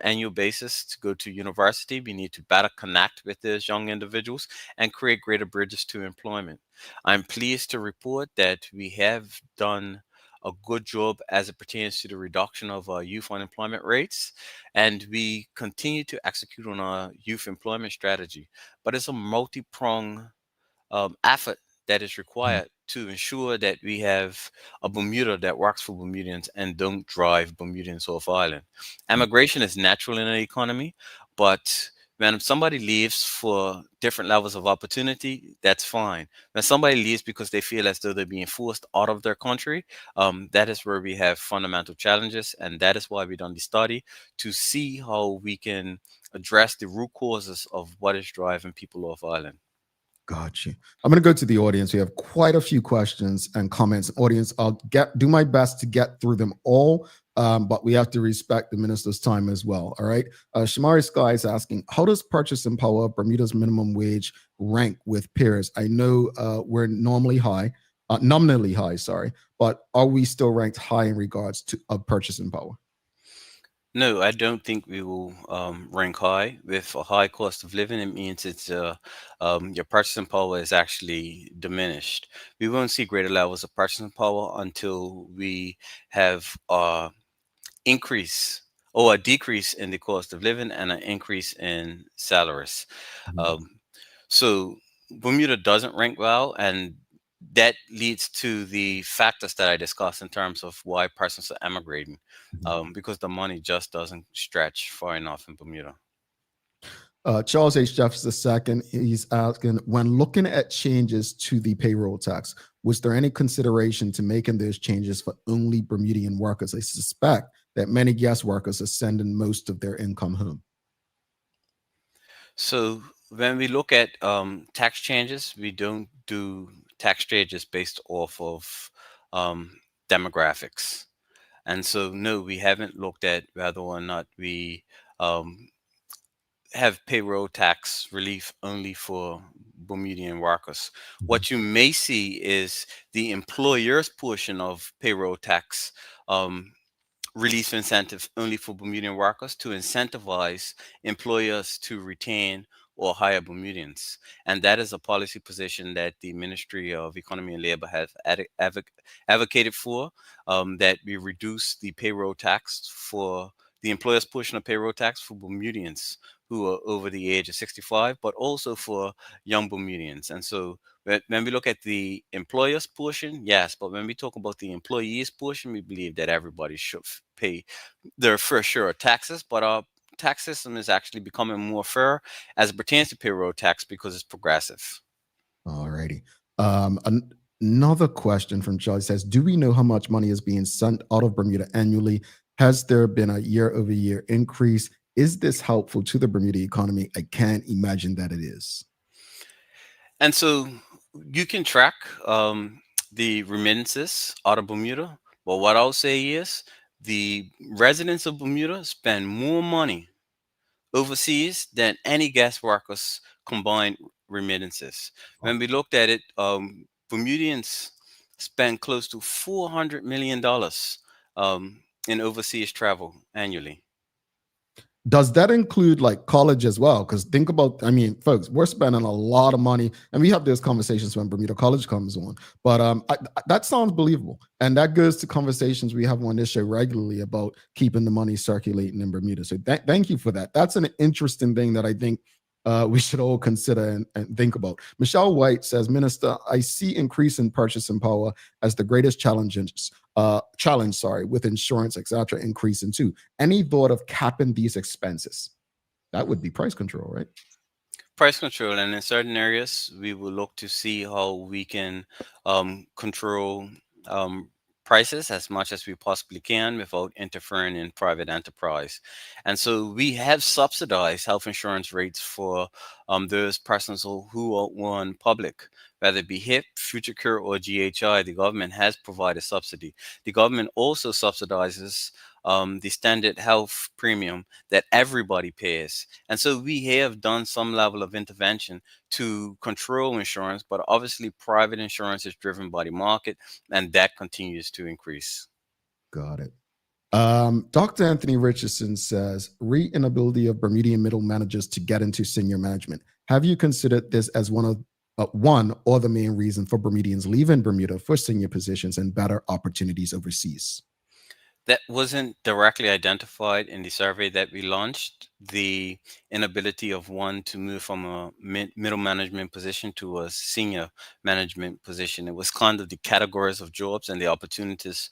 annual basis to go to university. We need to better connect with those young individuals and create greater bridges to employment. I'm pleased to report that we have done a good job as it pertains to the reduction of youth unemployment rates, and we continue to execute on our youth employment strategy. But it's a multi-pronged effort that is required to ensure that we have a Bermuda that works for Bermudians and don't drive Bermudians off island. Immigration is natural in an economy, but when somebody leaves for different levels of opportunity, that's fine. When somebody leaves because they feel as though they're being forced out of their country, that is where we have fundamental challenges, and that is why we done the study to see how we can address the root causes of what is driving people off island. Got you. I'm going to go to the audience. We have quite a few questions and comments. Audience, I'll do my best to get through them all, but we have to respect the minister's time as well. All right. Shamari Sky is asking, how does purchasing power of Bermuda's minimum wage rank with peers? I know we're nominally high, sorry, but are we still ranked high in regards to purchasing power? No, I don't think we will rank high. With a high cost of living, it means it's your purchasing power is actually diminished. We won't see greater levels of purchasing power until we have increase or a decrease in the cost of living and an increase in salaries. So Bermuda doesn't rank well, and that leads to the factors that I discussed in terms of why persons are emigrating, because the money just doesn't stretch far enough in Bermuda. Charles H. Jeffs II, he's asking, when looking at changes to the payroll tax, was there any consideration to making those changes for only Bermudian workers? I suspect that many guest workers are sending most of their income home. So when we look at tax changes, we don't do tax changes based off of demographics. And so, no, we haven't looked at whether or not we have payroll tax relief only for Bermudian workers. What you may see is the employer's portion of payroll tax relief incentive only for Bermudian workers to incentivize employers to retain or hire Bermudians. And that is a policy position that the Ministry of Economy and Labor has advocated for, that we reduce the payroll tax for the employer's portion of payroll tax for Bermudians who are over the age of 65, but also for young Bermudians. And so when we look at the employer's portion, yes, but when we talk about the employee's portion, we believe that everybody should pay their fair share of taxes, but our tax system is actually becoming more fair as it pertains to payroll tax because it's progressive. All righty. Another question from Charlie says, do we know how much money is being sent out of Bermuda annually? Has there been a year-over-year increase? Is this helpful to the Bermuda economy? I can't imagine that it is. And so you can track the remittances out of Bermuda, but what I'll say is the residents of Bermuda spend more money overseas than any guest workers combined remittances. When we looked at it, Bermudians spend close to $400 million in overseas travel annually. Does that include like college as well? Because think about, I mean, folks, we're spending a lot of money, and we have those conversations when Bermuda College comes on. But that sounds believable, and that goes to conversations we have on this show regularly about keeping the money circulating in Bermuda. So thank you for that. That's an interesting thing that I think we should all consider and think about. Michelle White says, Minister, I see increase in purchasing power as the greatest challenge, with insurance, etc., increasing too. Any thought of capping these expenses? That would be price control, right? Price control, and in certain areas, we will look to see how we can control prices as much as we possibly can without interfering in private enterprise. And so we have subsidized health insurance rates for those persons who are on public whether it be HIP, Future Cure, or GHI, the government has provided subsidy. The government also subsidizes the standard health premium that everybody pays. And so we have done some level of intervention to control insurance, but obviously private insurance is driven by the market, and that continues to increase. Got it. Dr. Anthony Richardson says, re-inability of Bermudian middle managers to get into senior management. Have you considered this as one or the main reason for Bermudians leaving Bermuda for senior positions and better opportunities overseas? That wasn't directly identified in the survey that we launched. The inability of one to move from a middle management position to a senior management position. It was kind of the categories of jobs and the opportunities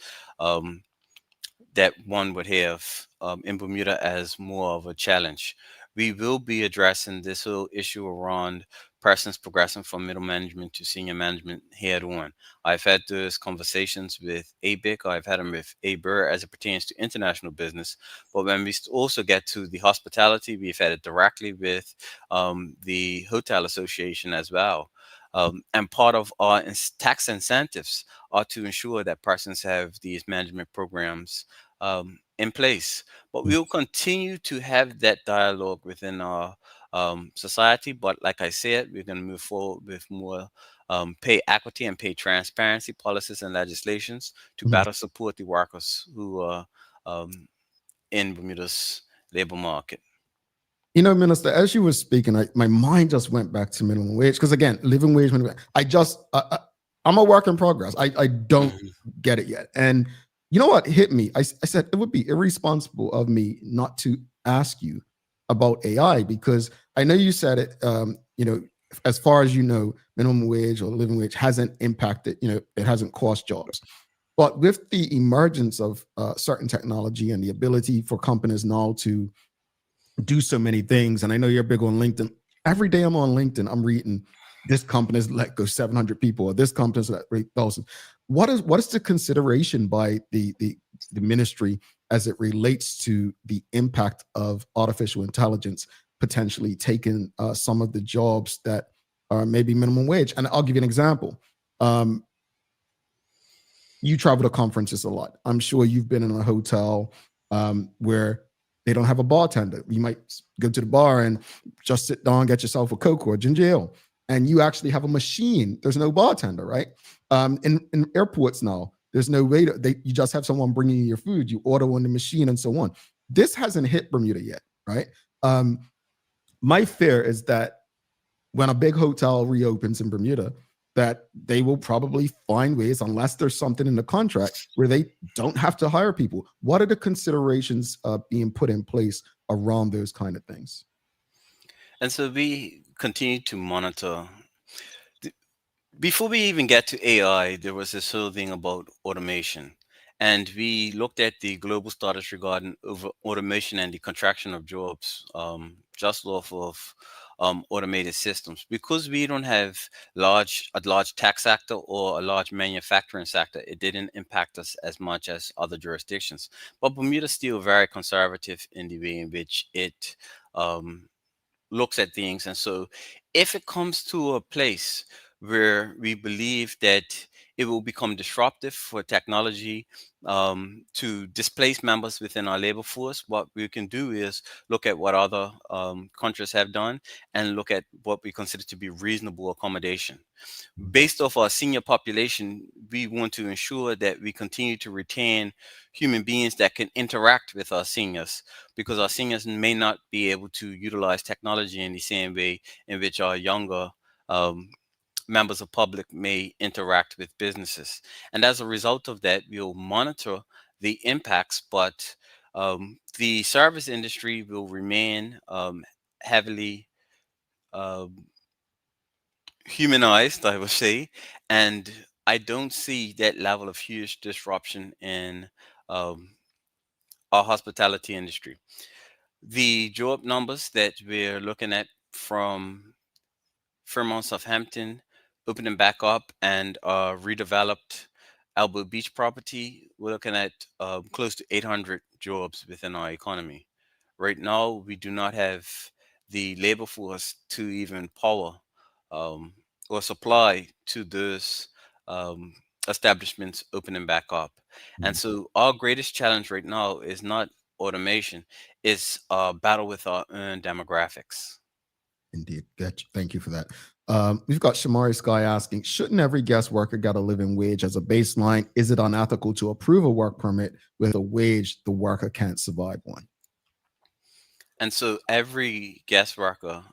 that one would have in Bermuda as more of a challenge. We will be addressing this whole issue around persons progressing from middle management to senior management head on. I've had those conversations with ABIC, I've had them with ABER as it pertains to international business. But when we also get to the hospitality, we've had it directly with the Hotel Association as well. And part of our tax incentives are to ensure that persons have these management programs in place. But we'll continue to have that dialogue within our society. But like I said, we're going to move forward with more pay equity and pay transparency policies and legislations to better support the workers who are in Bermuda's labor market. You know, Minister, as you were speaking, my mind just went back to minimum wage because, again, living wage. I'm a work in progress. I don't get it yet. And you know what hit me? I said it would be irresponsible of me not to ask you about AI because I know you said it. You know, as far as you know, minimum wage or living wage hasn't impacted. You know, it hasn't cost jobs. But with the emergence of certain technology and the ability for companies now to do so many things, and I know you're big on LinkedIn. Every day I'm on LinkedIn, I'm reading this company's let go 700 people, or this company's let go 8,000. What is the consideration by the ministry as it relates to the impact of artificial intelligence potentially taking some of the jobs that are maybe minimum wage? And I'll give you an example. You travel to conferences a lot. I'm sure you've been in a hotel where they don't have a bartender. You might go to the bar and just sit down, get yourself a Coke or a ginger ale, and you actually have a machine. There's no bartender, right? In airports now, there's no way you just have someone bringing you your food. You order on the machine and so on. This hasn't hit Bermuda yet, right? My fear is that when a big hotel reopens in Bermuda, that they will probably find ways, unless there's something in the contract, where they don't have to hire people. What are the considerations being put in place around those kind of things? And so we continue to monitor. Before we even get to AI, there was this whole thing about automation. And we looked at the global status regarding automation and the contraction of jobs just off of automated systems. Because we don't have a large tech sector or a large manufacturing sector, it didn't impact us as much as other jurisdictions. But Bermuda is still very conservative in the way in which it looks at things. And so if it comes to a place where we believe that it will become disruptive for technology to displace members within our labor force, what we can do is look at what other countries have done and look at what we consider to be reasonable accommodation. Based off our senior population, we want to ensure that we continue to retain human beings that can interact with our seniors, because our seniors may not be able to utilize technology in the same way in which our younger members of public may interact with businesses. And as a result of that, we'll monitor the impacts, but the service industry will remain heavily humanized, I would say. And I don't see that level of huge disruption in our hospitality industry. The job numbers that we're looking at from Fairmont Southampton opening back up and redeveloped Elbow Beach property, we're looking at close to 800 jobs within our economy. Right now, we do not have the labor force to even power or supply to those um, establishments opening back up. And so our greatest challenge right now is not automation, it's a battle with our own demographics. Indeed. Gotcha. Thank you for that. We've got Shamari Sky asking, shouldn't every guest worker get a living wage as a baseline? Is it unethical to approve a work permit with a wage the worker can't survive on? And so every guest worker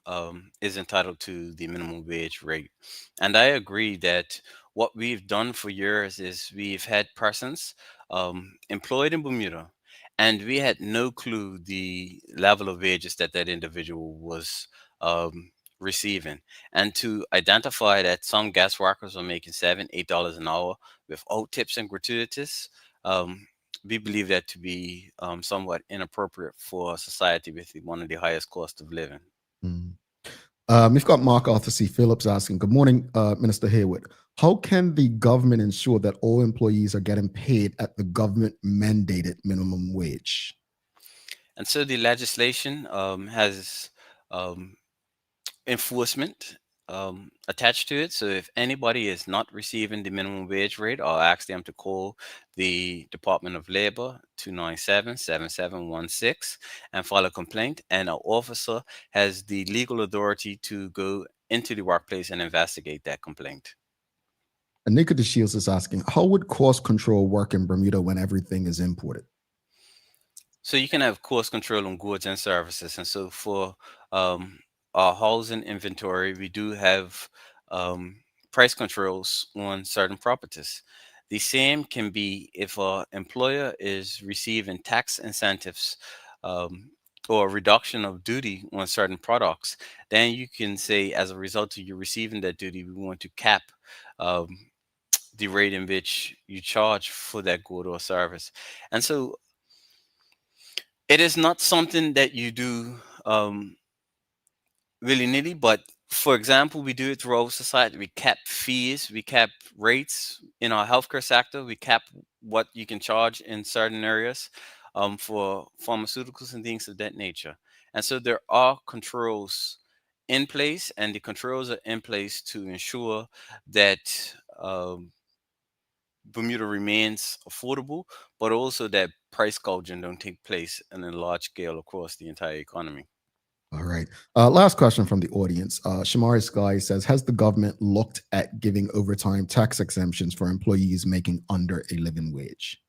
is entitled to the minimum wage rate. And I agree that what we've done for years is we've had persons employed in Bermuda, and we had no clue the level of wages that that individual was receiving. And to identify that some guest workers are making $7, $8 an hour without tips and gratuities, we believe that to be somewhat inappropriate for a society with one of the highest cost of living. We've got Mark Arthur C. Phillips asking, good morning, Minister Hayward. How can the government ensure that all employees are getting paid at the government mandated minimum wage? And so the legislation has enforcement attached to it. So if anybody is not receiving the minimum wage rate, I'll ask them to call the Department of Labor 297-7716 and file a complaint. And our officer has the legal authority to go into the workplace and investigate that complaint. Anika De Shields is asking, how would cost control work in Bermuda when everything is imported? So you can have cost control on goods and services. And so for our housing inventory, we do have price controls on certain properties. The same can be if an employer is receiving tax incentives or a reduction of duty on certain products, then you can say, as a result of you receiving that duty, we want to cap the rate in which you charge for that good or service. And so it is not something that you do willy-nilly, but for example, we do it throughout society. We cap fees, we cap rates in our healthcare sector, we cap what you can charge in certain areas for pharmaceuticals and things of that nature. And so there are controls in place, and the controls are in place to ensure that Bermuda remains affordable, but also that price gouging don't take place in a large scale across the entire economy. All right. Last question from the audience. Shamari Sky says, has the government looked at giving overtime tax exemptions for employees making under a living wage?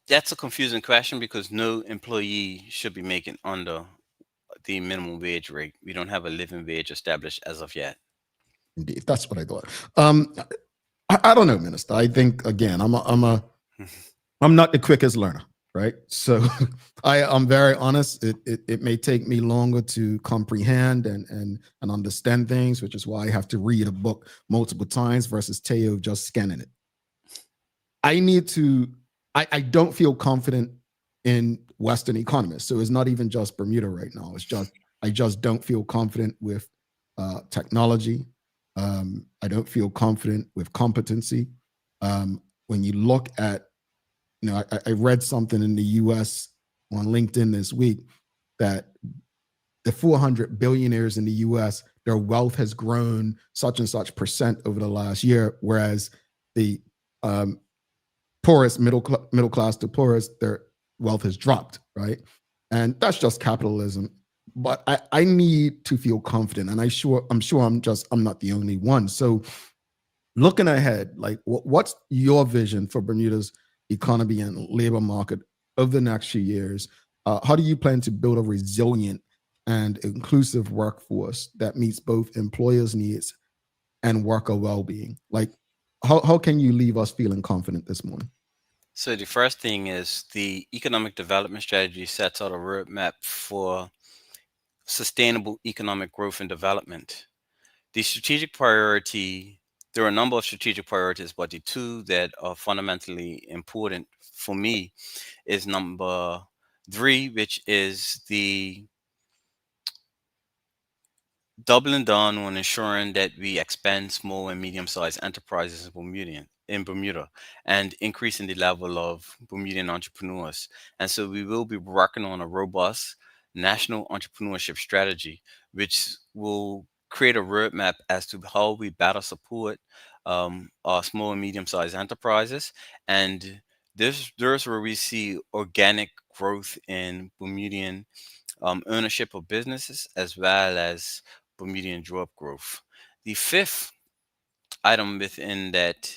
That's a confusing question because no employee should be making under the minimum wage rate. We don't have a living wage established as of yet. Indeed, that's what I thought. I don't know, Minister. I think again, I'm not the quickest learner, right? So I'm very honest. It may take me longer to comprehend and understand things, which is why I have to read a book multiple times versus Teo just scanning it. I don't feel confident in Western economists. So it's not even just Bermuda right now. I just don't feel confident with technology. I don't feel confident with competency. When you look at, I read something in the US on LinkedIn this week that the 400 billionaires in the US, their wealth has grown such and such percent over the last year, whereas the poorest, middle class to poorest, their wealth has dropped, right? And that's just capitalism. But I need to feel confident, and I'm sure I'm not the only one. So looking ahead, like what's your vision for Bermuda's economy and labor market over the next few years? How do you plan to build a resilient and inclusive workforce that meets both employers' needs and worker well-being? Like, how can you leave us feeling confident this morning? So the first thing is the economic development strategy sets out a roadmap for sustainable economic growth and development. The strategic priority, there are a number of strategic priorities, but the two that are fundamentally important for me is number 3, which is the doubling down on ensuring that we expand small and medium-sized enterprises in Bermuda and increasing the level of Bermudian entrepreneurs. And so we will be working on a robust national entrepreneurship strategy, which will create a roadmap as to how we better support our small and medium-sized enterprises. And there's where we see organic growth in Bermudian ownership of businesses as well as Bermudian job growth. The fifth item within that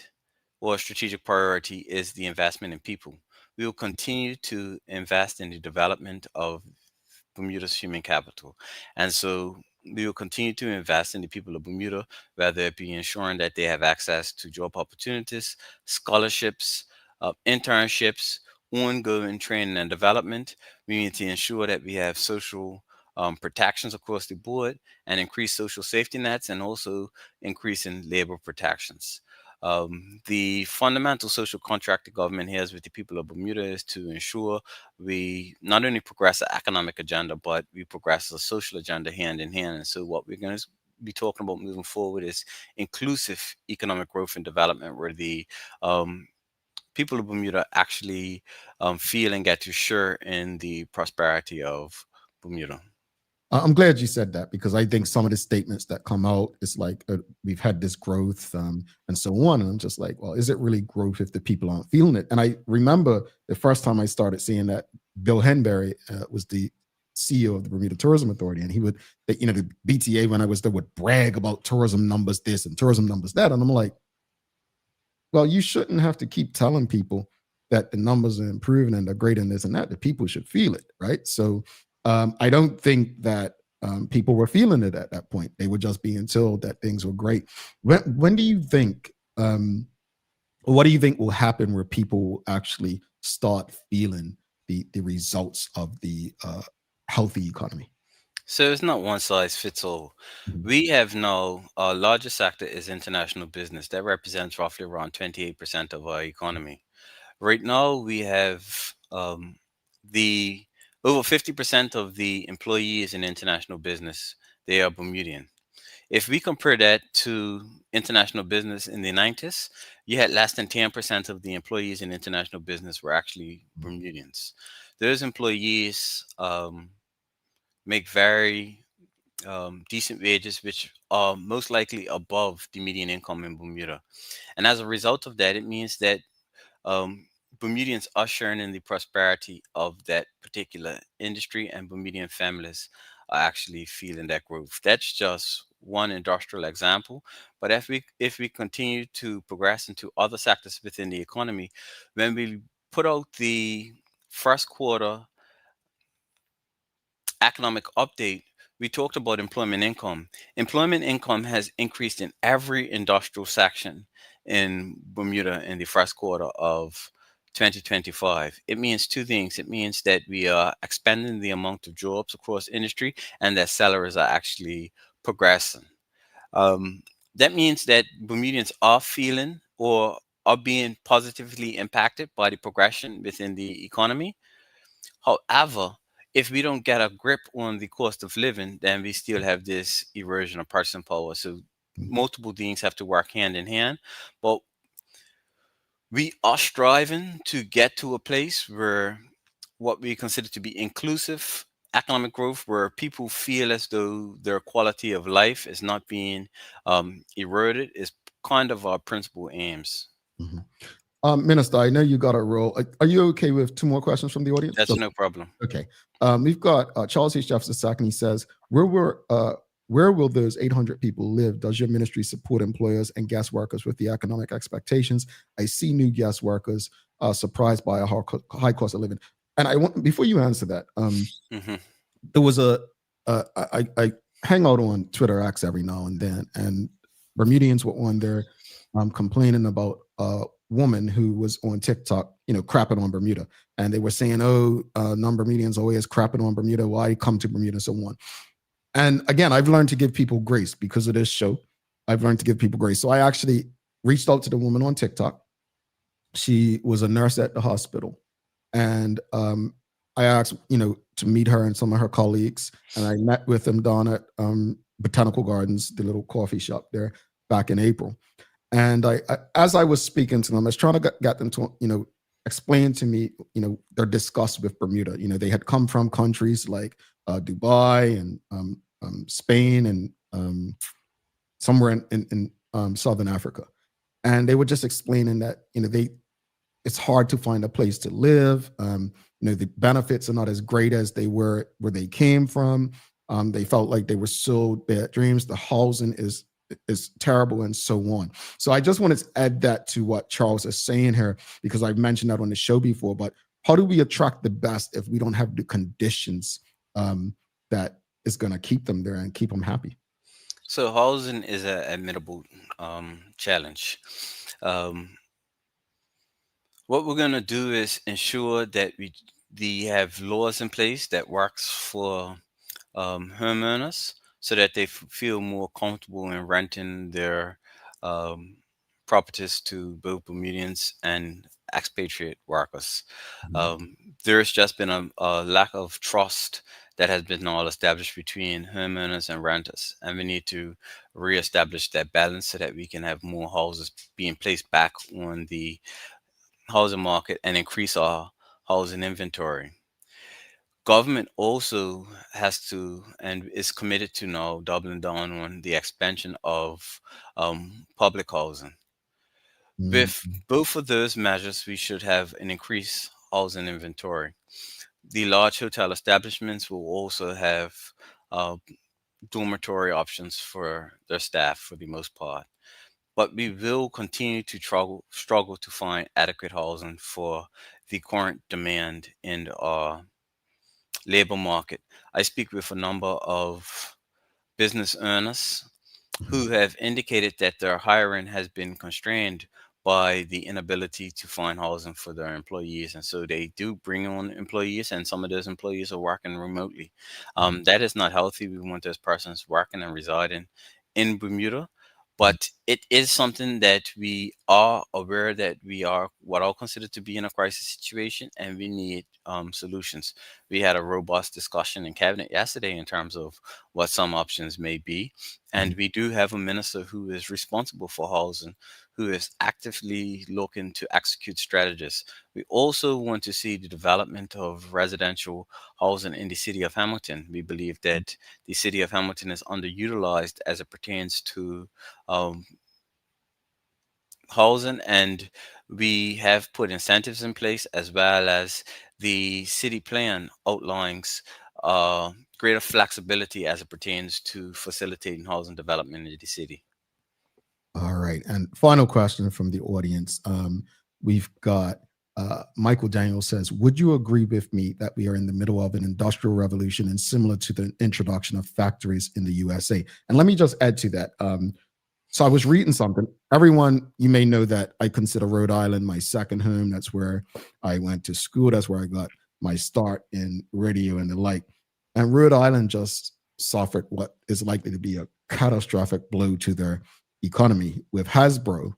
or strategic priority is the investment in people. We will continue to invest in the development of Bermuda's human capital. And so we will continue to invest in the people of Bermuda, whether it be ensuring that they have access to job opportunities, scholarships, internships, ongoing training and development. We need to ensure that we have social protections across the board and increase social safety nets and also increase in labor protections. The fundamental social contract the government has with the people of Bermuda is to ensure we not only progress the economic agenda, but we progress the social agenda hand in hand. And so what we're going to be talking about moving forward is inclusive economic growth and development, where the people of Bermuda actually feel and get to share in the prosperity of Bermuda. I'm glad you said that, because I think some of the statements that come out is like, we've had this growth and so on. And I'm just like, well, is it really growth if the people aren't feeling it? And I remember the first time I started seeing that, Bill Henberry was the CEO of the Bermuda Tourism Authority. And he would, the BTA, when I was there, would brag about tourism numbers this and tourism numbers that. And I'm like, well, you shouldn't have to keep telling people that the numbers are improving and they're great and this and that. The people should feel it, right? So I don't think that people were feeling it at that point. They were just being told that things were great. When do you think, what do you think will happen where people will actually start feeling the results of the healthy economy? So it's not one size fits all. Mhm. We have now, our largest sector is international business. That represents roughly around 28% of our economy. Right now, we have the over 50% of the employees in international business, they are Bermudian. If we compare that to international business in the 90s, you had less than 10% of the employees in international business were actually Bermudians. Those employees make very decent wages, which are most likely above the median income in Bermuda. And as a result of that, it means that Bermudians are sharing in the prosperity of that particular industry, and Bermudian families are actually feeling that growth. That's just one industrial example. But if we continue to progress into other sectors within the economy, when we put out the first quarter economic update, we talked about employment income. Employment income has increased in every industrial section in Bermuda in the first quarter of 2025. It means two things. It means that we are expanding the amount of jobs across industry and that salaries are actually progressing. That means that Bermudians are feeling or are being positively impacted by the progression within the economy. However, if we don't get a grip on the cost of living, then we still have this erosion of purchasing power. So multiple things have to work hand in hand. But we are striving to get to a place where what we consider to be inclusive economic growth, where people feel as though their quality of life is not being eroded, is kind of our principal aims. Mhm. Minister, I know you got a role. Are you okay with two more questions from the audience? That's no problem. Okay. We've got Charles H. Jefferson II, and he says, where will those 800 people live? Does your ministry support employers and guest workers with the economic expectations? I see new guest workers surprised by a high cost of living. And I want, before you answer that, there was I hang out on Twitter X every now and then, and Bermudians were on there complaining about woman who was on TikTok, crapping on Bermuda. And they were saying, non-Bermudians always crapping on Bermuda. Why come to Bermuda? And so on. And again, I've learned to give people grace because of this show. I've learned to give people grace. So I actually reached out to the woman on TikTok. She was a nurse at the hospital. And I asked, to meet her and some of her colleagues. And I met with them down at Botanical Gardens, the little coffee shop there, back in April. And I as I was speaking to them, I was trying to get them to, explained to me, their disgust with Bermuda. They had come from countries like Dubai and Spain and somewhere in Southern Africa, and they were just explaining that it's hard to find a place to live. The benefits are not as great as they were where they came from. They felt like they were sold bad dreams. The housing is terrible, and so on. So I just wanted to add that to what Charles is saying here, because I've mentioned that on the show before. But how do we attract the best if we don't have the conditions that is going to keep them there and keep them happy? So housing is an admittable challenge. What we're going to do is ensure that we have laws in place that works for homeowners, so that they feel more comfortable in renting their um, properties to both Bermudians and expatriate workers. There's just been a lack of trust that has been all established between homeowners and renters, and we need to reestablish that balance so that we can have more houses being placed back on the housing market and increase our housing inventory. Government also has to and is committed to now doubling down on the expansion of public housing. With both of those measures, we should have an increased housing inventory. The large hotel establishments will also have uh, dormitory options for their staff for the most part. But we will continue to struggle to find adequate housing for the current demand in our labor market. I speak with a number of business owners who have indicated that their hiring has been constrained by the inability to find housing for their employees. And so they do bring on employees, and some of those employees are working remotely. That is not healthy. We want those persons working and residing in Bermuda. But it is something that we are aware that we are what I'll consider to be in a crisis situation, and we need solutions. We had a robust discussion in cabinet yesterday in terms of what some options may be. And we do have a minister who is responsible for housing, who is actively looking to execute strategies. We also want to see the development of residential housing in the city of Hamilton. We believe that the city of Hamilton is underutilized as it pertains to um, housing, and we have put incentives in place, as well as the city plan outlines greater flexibility as it pertains to facilitating housing development in the city. All right. And final question from the audience. We've got Michael Daniel says, would you agree with me that we are in the middle of an industrial revolution and similar to the introduction of factories in the USA? And let me just add to that. So I was reading something. Everyone, you may know that I consider Rhode Island my second home. That's where I went to school. That's where I got my start in radio and the like. And Rhode Island just suffered what is likely to be a catastrophic blow to their economy with Hasbro,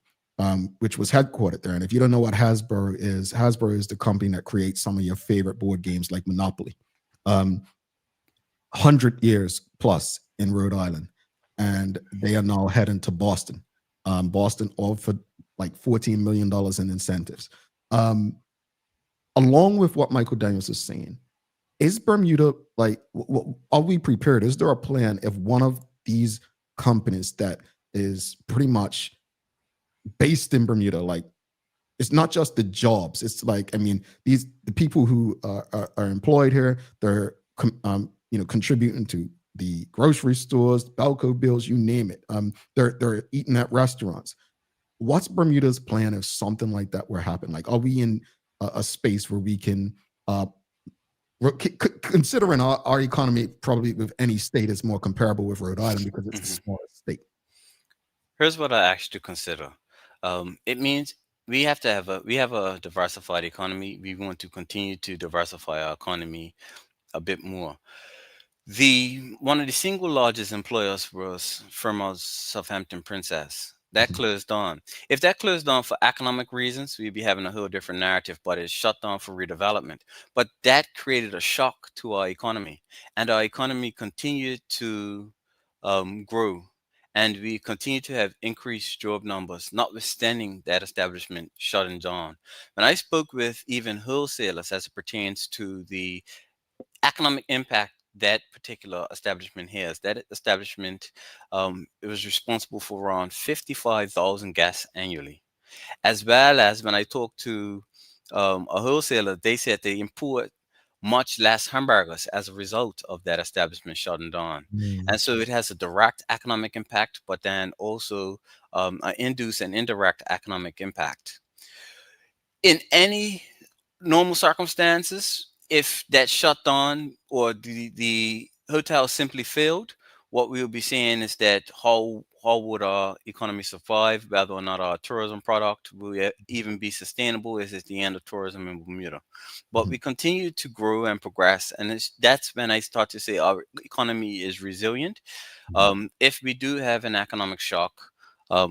which was headquartered there. And if you don't know what Hasbro is the company that creates some of your favorite board games like Monopoly. 100 years plus in Rhode Island. And they are now heading to Boston. Boston offered like $14 million in incentives. Along with what Michael Daniels is saying, is Bermuda, like, are we prepared? Is there a plan if one of these companies that is pretty much based in Bermuda, like, it's not just the jobs, it's like, I mean, the people who are employed here, they're contributing to the grocery stores, Belco bills, you name it. They're eating at restaurants. What's Bermuda's plan if something like that were happen? Like, are we in a space where we can, considering our economy probably with any state is more comparable with Rhode Island because it's the smallest state? Here's what I asked you to consider. It means we have a diversified economy. We want to continue to diversify our economy a bit more. One of the single largest employers was Firma's Southampton Princess. That closed down. If that closed down for economic reasons, we'd be having a whole different narrative, but it's shut down for redevelopment. But that created a shock to our economy, and our economy continued to grow. and we continue to have increased job numbers, notwithstanding that establishment shutting down. When I spoke with even wholesalers as it pertains to the economic impact that particular establishment has, that establishment, it was responsible for around 55,000 guests annually. As well as when I talked to a wholesaler, they said they import much less hamburgers as a result of that establishment shutting down. And so it has a direct economic impact, but then also an induced and indirect economic impact. In any normal circumstances, if that shut down or the hotel simply failed, what we'll be saying is that how would our economy survive, whether or not our tourism product will even be sustainable, is the end of tourism in Bermuda. But we continue to grow and progress, and that's when I start to say our economy is resilient. If we do have an economic shock,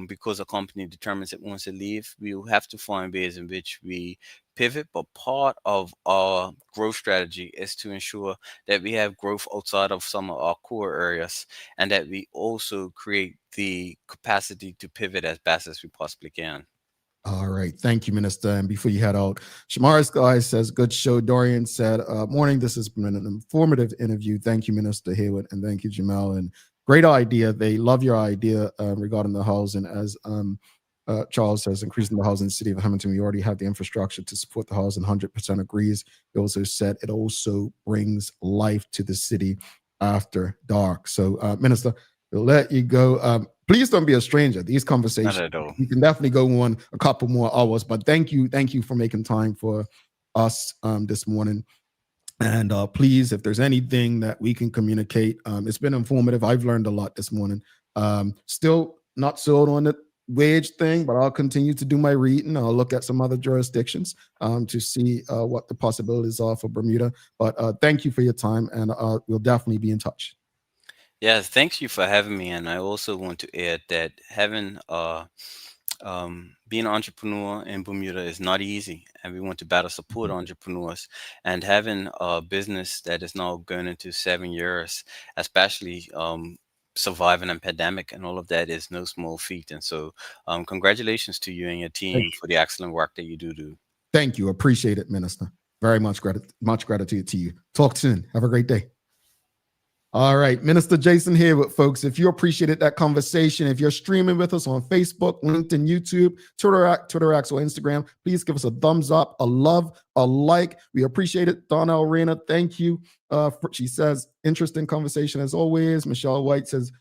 because a company determines it wants to leave, we will have to find ways in which we pivot. But part of our growth strategy is to ensure that we have growth outside of some of our core areas, and that we also create the capacity to pivot as best as we possibly can. All right. Thank you, Minister. And before you head out, Shamara's guy says, good show. Dorian said, morning, this has been an informative interview. Thank you, Minister Hayward, and thank you, Jamel. And great idea. They love your idea regarding the housing. As Charles says, increasing the housing in the city of Hamilton, we already have the infrastructure to support the housing. 100% agrees. He also said it also brings life to the city after dark. So, Minister, we'll let you go. Please don't be a stranger. These conversations, not at all. You can definitely go on a couple more hours, but thank you for making time for us this morning. And please, if there's anything that we can communicate, it's been informative. I've learned a lot this morning. Still not sold on the wage thing, but I'll continue to do my reading. I'll look at some other jurisdictions to see what the possibilities are for Bermuda. But thank you for your time, and we'll definitely be in touch. Yes, thank you for having me. And I also want to add that having being an entrepreneur in Bermuda is not easy, and we want to better support entrepreneurs. And having a business that is now going into 7 years, especially surviving a pandemic and all of that, is no small feat. And so congratulations to you and your team for the excellent work that you do. Thank you. Appreciate it, Minister. Very much gratitude to you. Talk soon. Have a great day. All right, Minister Jason Hayward, folks, if you appreciated that conversation, if you're streaming with us on Facebook, LinkedIn, YouTube, Twitter X, or Instagram, please give us a thumbs up, a love, a like. We appreciate it. Donnell Reyna, thank you. She says, interesting conversation as always. Michelle White says,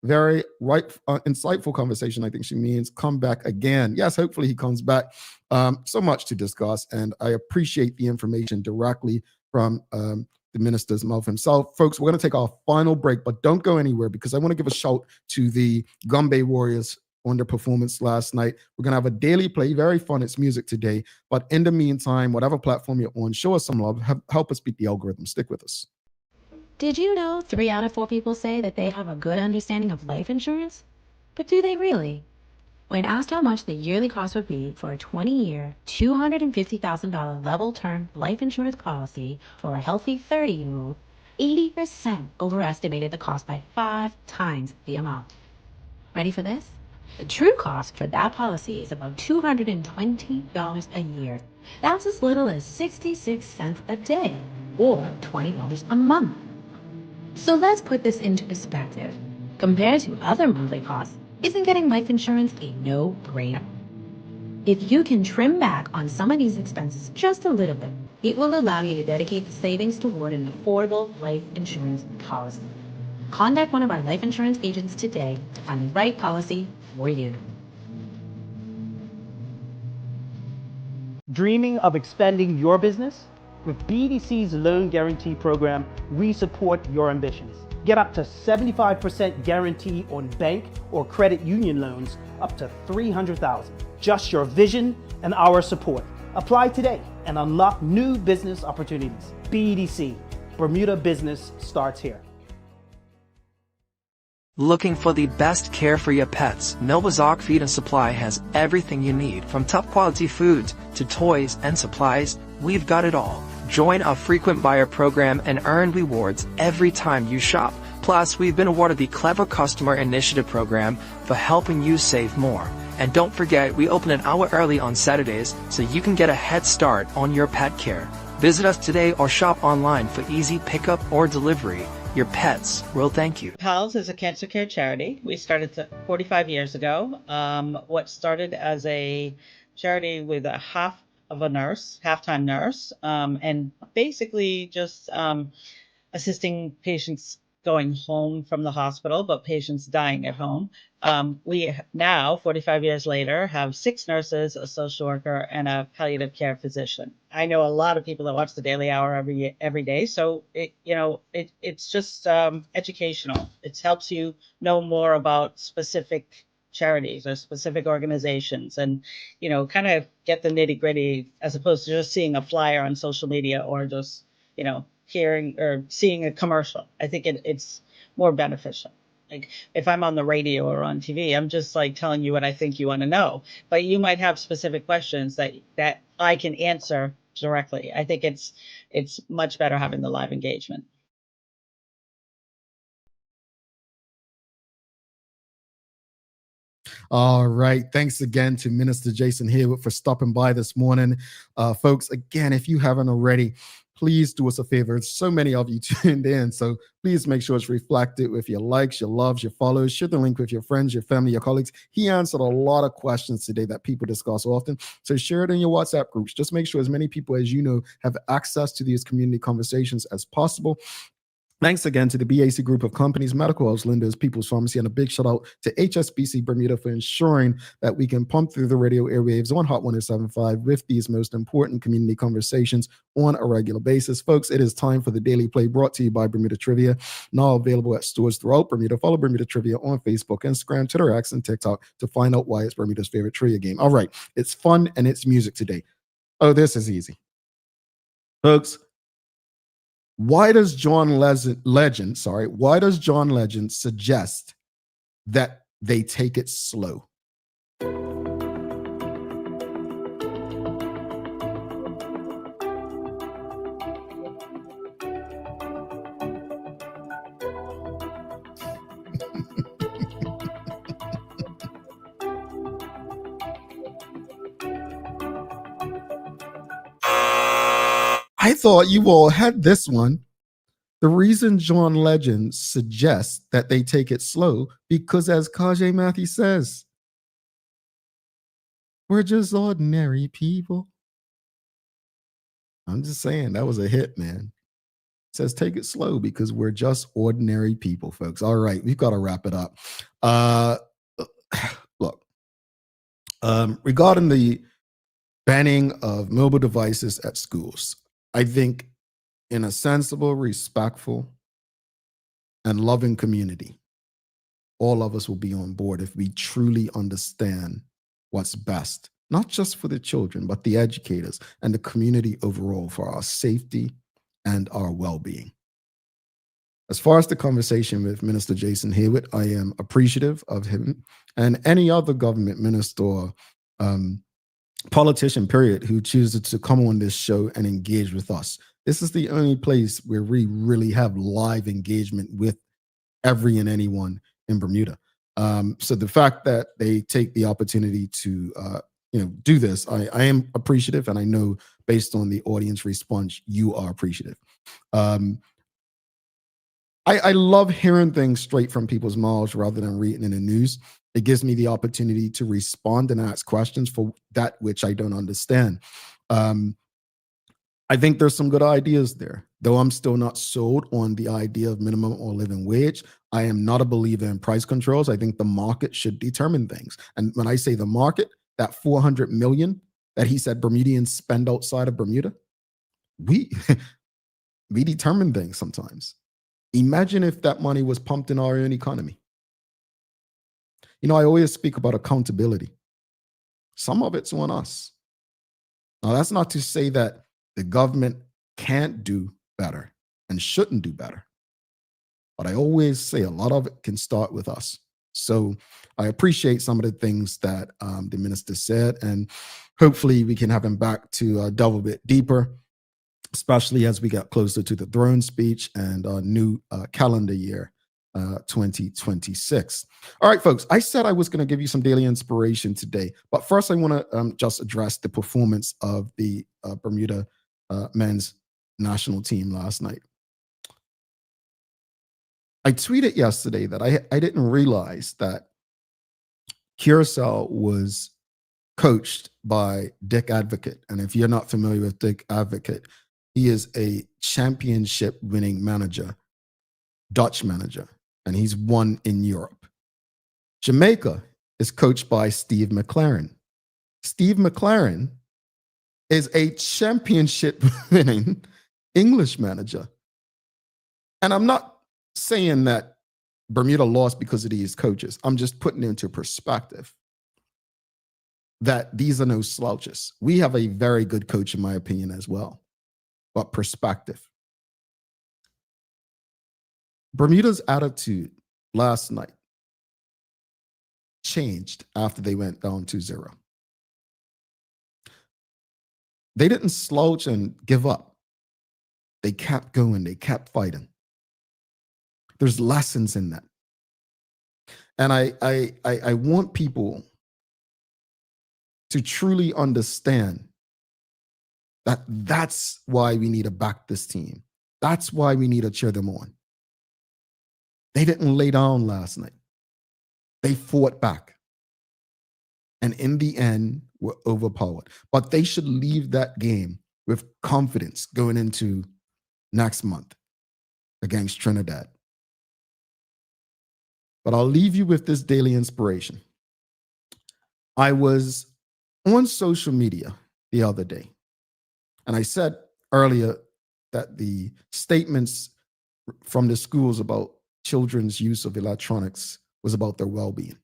very insightful conversation. I think she means come back again. Yes, hopefully he comes back. So much to discuss, and I appreciate the information directly from the minister's mouth himself. Folks, we're going to take our final break, but don't go anywhere, because I want to give a shout to the Gumbe Warriors on their performance last night. We're going to have a daily play, very fun. It's music today. But in the meantime, whatever platform you're on, show us some love. Help us beat the algorithm. Stick with us. Did you know 3 out of 4 people say that they have a good understanding of life insurance? But do they really? When asked how much the yearly cost would be for a 20-year, $250,000 level term life insurance policy for a healthy 30-year-old, 80% overestimated the cost by 5 times the amount. Ready for this? The true cost for that policy is about $220 a year. That's as little as 66 cents a day, or $20 a month. So let's put this into perspective. Compared to other monthly costs, isn't getting life insurance a no-brainer? If you can trim back on some of these expenses just a little bit, it will allow you to dedicate the savings toward an affordable life insurance policy. Contact one of our life insurance agents today to find the right policy for you. Dreaming of expanding your business? With BDC's Loan Guarantee Program, we support your ambitions. Get up to 75% guarantee on bank or credit union loans up to $300,000. Just your vision and our support. Apply today and unlock new business opportunities. BDC, Bermuda business starts here. Looking for the best care for your pets? Novazok Feed and Supply has everything you need, from top quality foods to toys and supplies. We've got it all. Join our frequent buyer program and earn rewards every time you shop. Plus, we've been awarded the Clever Customer Initiative Program for helping you save more. And don't forget, we open an hour early on Saturdays so you can get a head start on your pet care. Visit us today or shop online for easy pickup or delivery. Your pets will thank you. PALS is a cancer care charity. We started 45 years ago. What started as a charity with a half-time nurse, and basically just assisting patients going home from the hospital, but patients dying at home. We now, 45 years later, have 6 nurses, a social worker, and a palliative care physician. I know a lot of people that watch the Daily Hour every day, so it's just educational. It helps you know more about specific charities or specific organizations, and kind of get the nitty gritty as opposed to just seeing a flyer on social media or just hearing or seeing a commercial. I think it's more beneficial. Like if I'm on the radio or on TV, I'm just like telling you what I think you want to know. But you might have specific questions that I can answer directly. I think it's much better having the live engagement. All right. Thanks again to Minister Jason Hayward for stopping by this morning. Folks, again, if you haven't already, please do us a favor. So many of you tuned in, so please make sure it's reflected with your likes, your loves, your follows. Share the link with your friends, your family, your colleagues. He answered a lot of questions today that people discuss often, so share it in your WhatsApp groups. Just make sure as many people as you know have access to these community conversations as possible. Thanks again to the BAC Group of Companies, Medical House Lenders, People's Pharmacy, and a big shout out to HSBC Bermuda for ensuring that we can pump through the radio airwaves on Hot 107.5 with these most important community conversations on a regular basis. Folks, it is time for the Daily Play, brought to you by Bermuda Trivia, now available at stores throughout Bermuda. Follow Bermuda Trivia on Facebook, Instagram, Twitter, X, and TikTok to find out why it's Bermuda's favorite trivia game. All right, it's fun and it's music today. Oh, this is easy. Folks, why does John Legend suggest that they take it slow? I thought you all had this one. The reason John Legend suggests that they take it slow, because as Kajay Matthew says, we're just ordinary people. I'm just saying, that was a hit, man. It says take it slow because we're just ordinary people, folks. All right, we've got to wrap it up. Look, regarding the banning of mobile devices at schools, I think in a sensible, respectful, and loving community, all of us will be on board if we truly understand what's best, not just for the children, but the educators and the community overall, for our safety and our well-being. As far as the conversation with Minister Jason Hayward, I am appreciative of him and any other government minister or politician, period, who chooses to come on this show and engage with us. This is the only place where we really have live engagement with every and anyone in Bermuda. So the fact that they take the opportunity to do this, I am appreciative, and I know based on the audience response, you are appreciative. I love hearing things straight from people's mouths rather than reading in the news. It gives me the opportunity to respond and ask questions for that which I don't understand. I think there's some good ideas there, though I'm still not sold on the idea of minimum or living wage. I am not a believer in price controls. I think the market should determine things. And when I say the market, that $400 million that he said Bermudians spend outside of Bermuda, we determine things sometimes. Imagine if that money was pumped in our own economy. I always speak about accountability. Some of it's on us. Now, that's not to say that the government can't do better and shouldn't do better. But I always say a lot of it can start with us. So I appreciate some of the things that the minister said, and hopefully we can have him back to delve a bit deeper, especially as we get closer to the throne speech and our new calendar year 2026. All right, folks, I said I was going to give you some daily inspiration today, but first I want to just address the performance of the Bermuda men's national team last night. I tweeted yesterday that I didn't realize that Curacao was coached by Dick Advocate. And if you're not familiar with Dick Advocate, he is a championship winning manager, Dutch manager, and he's won in Europe. Jamaica is coached by Steve McLaren. Steve McLaren is a championship winning English manager. And I'm not saying that Bermuda lost because of these coaches. I'm just putting it into perspective that these are no slouches. We have a very good coach, in my opinion, as well. But perspective. Bermuda's attitude last night changed after they went down 2-0. They didn't slouch and give up. They kept going. They kept fighting. There's lessons in that. And I want people to truly understand that that's why we need to back this team. That's why we need to cheer them on. They didn't lay down last night. They fought back. And in the end, were overpowered. But they should leave that game with confidence going into next month against Trinidad. But I'll leave you with this daily inspiration. I was on social media the other day, and I said earlier that the statements from the schools about children's use of electronics was about their well-being.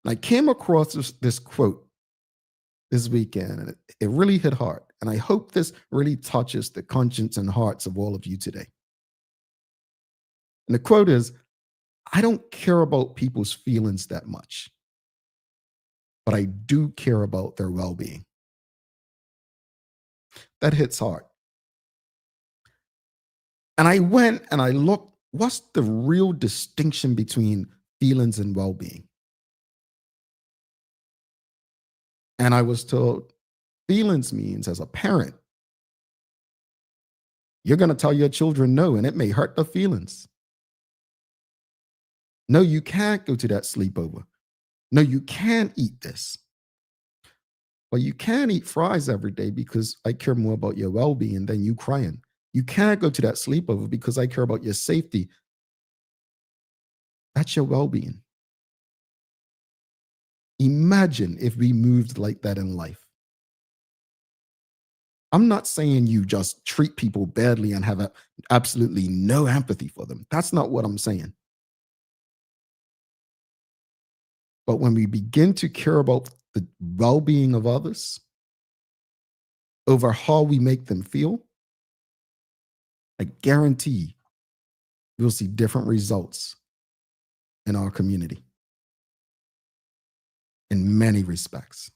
And I came across this quote this weekend, and it really hit hard. And I hope this really touches the conscience and hearts of all of you today. And the quote is, I don't care about people's feelings that much, but I do care about their well-being. That hits hard. And I went and I looked, what's the real distinction between feelings and well-being? And I was told feelings means, as a parent, you're going to tell your children no, and it may hurt their feelings. No, you can't go to that sleepover. No, you can't eat this. But you can eat fries every day because I care more about your well-being than you crying. You can't go to that sleepover because I care about your safety. That's your well-being. Imagine if we moved like that in life. I'm not saying you just treat people badly and have absolutely no empathy for them. That's not what I'm saying. But when we begin to care about the well-being of others over how we make them feel, I guarantee you'll see different results in our community in many respects.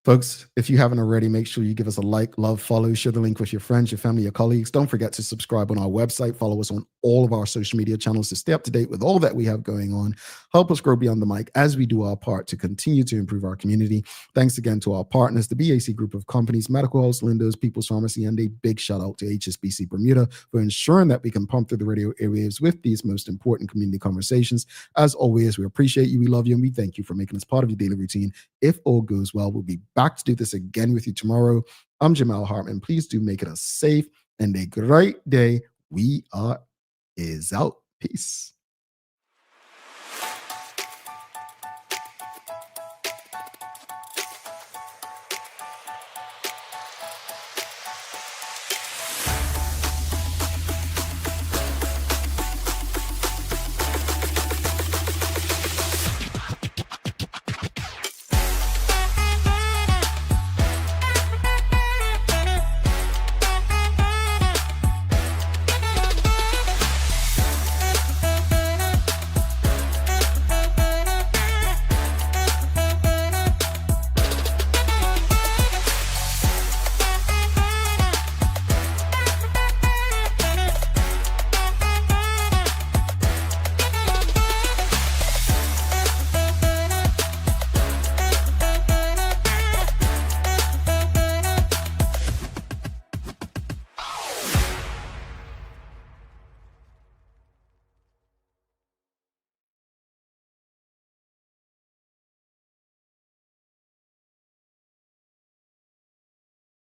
Folks, if you haven't already, make sure you give us a like, love, follow, share the link with your friends, your family, your colleagues. Don't forget to subscribe on our website. Follow us on all of our social media channels to stay up to date with all that we have going on. Help us grow beyond the mic as we do our part to continue to improve our community. Thanks again to our partners, the BAC Group of Companies, Medical House, Lindo's, People's Pharmacy, and a big shout out to HSBC Bermuda for ensuring that we can pump through the radio airwaves with these most important community conversations. As always, we appreciate you, we love you, and we thank you for making us part of your daily routine. If all goes well, we'll be back to do this again with you tomorrow. I'm Jamal Hartman. Please do make it a safe and a great day. We are is out. Peace.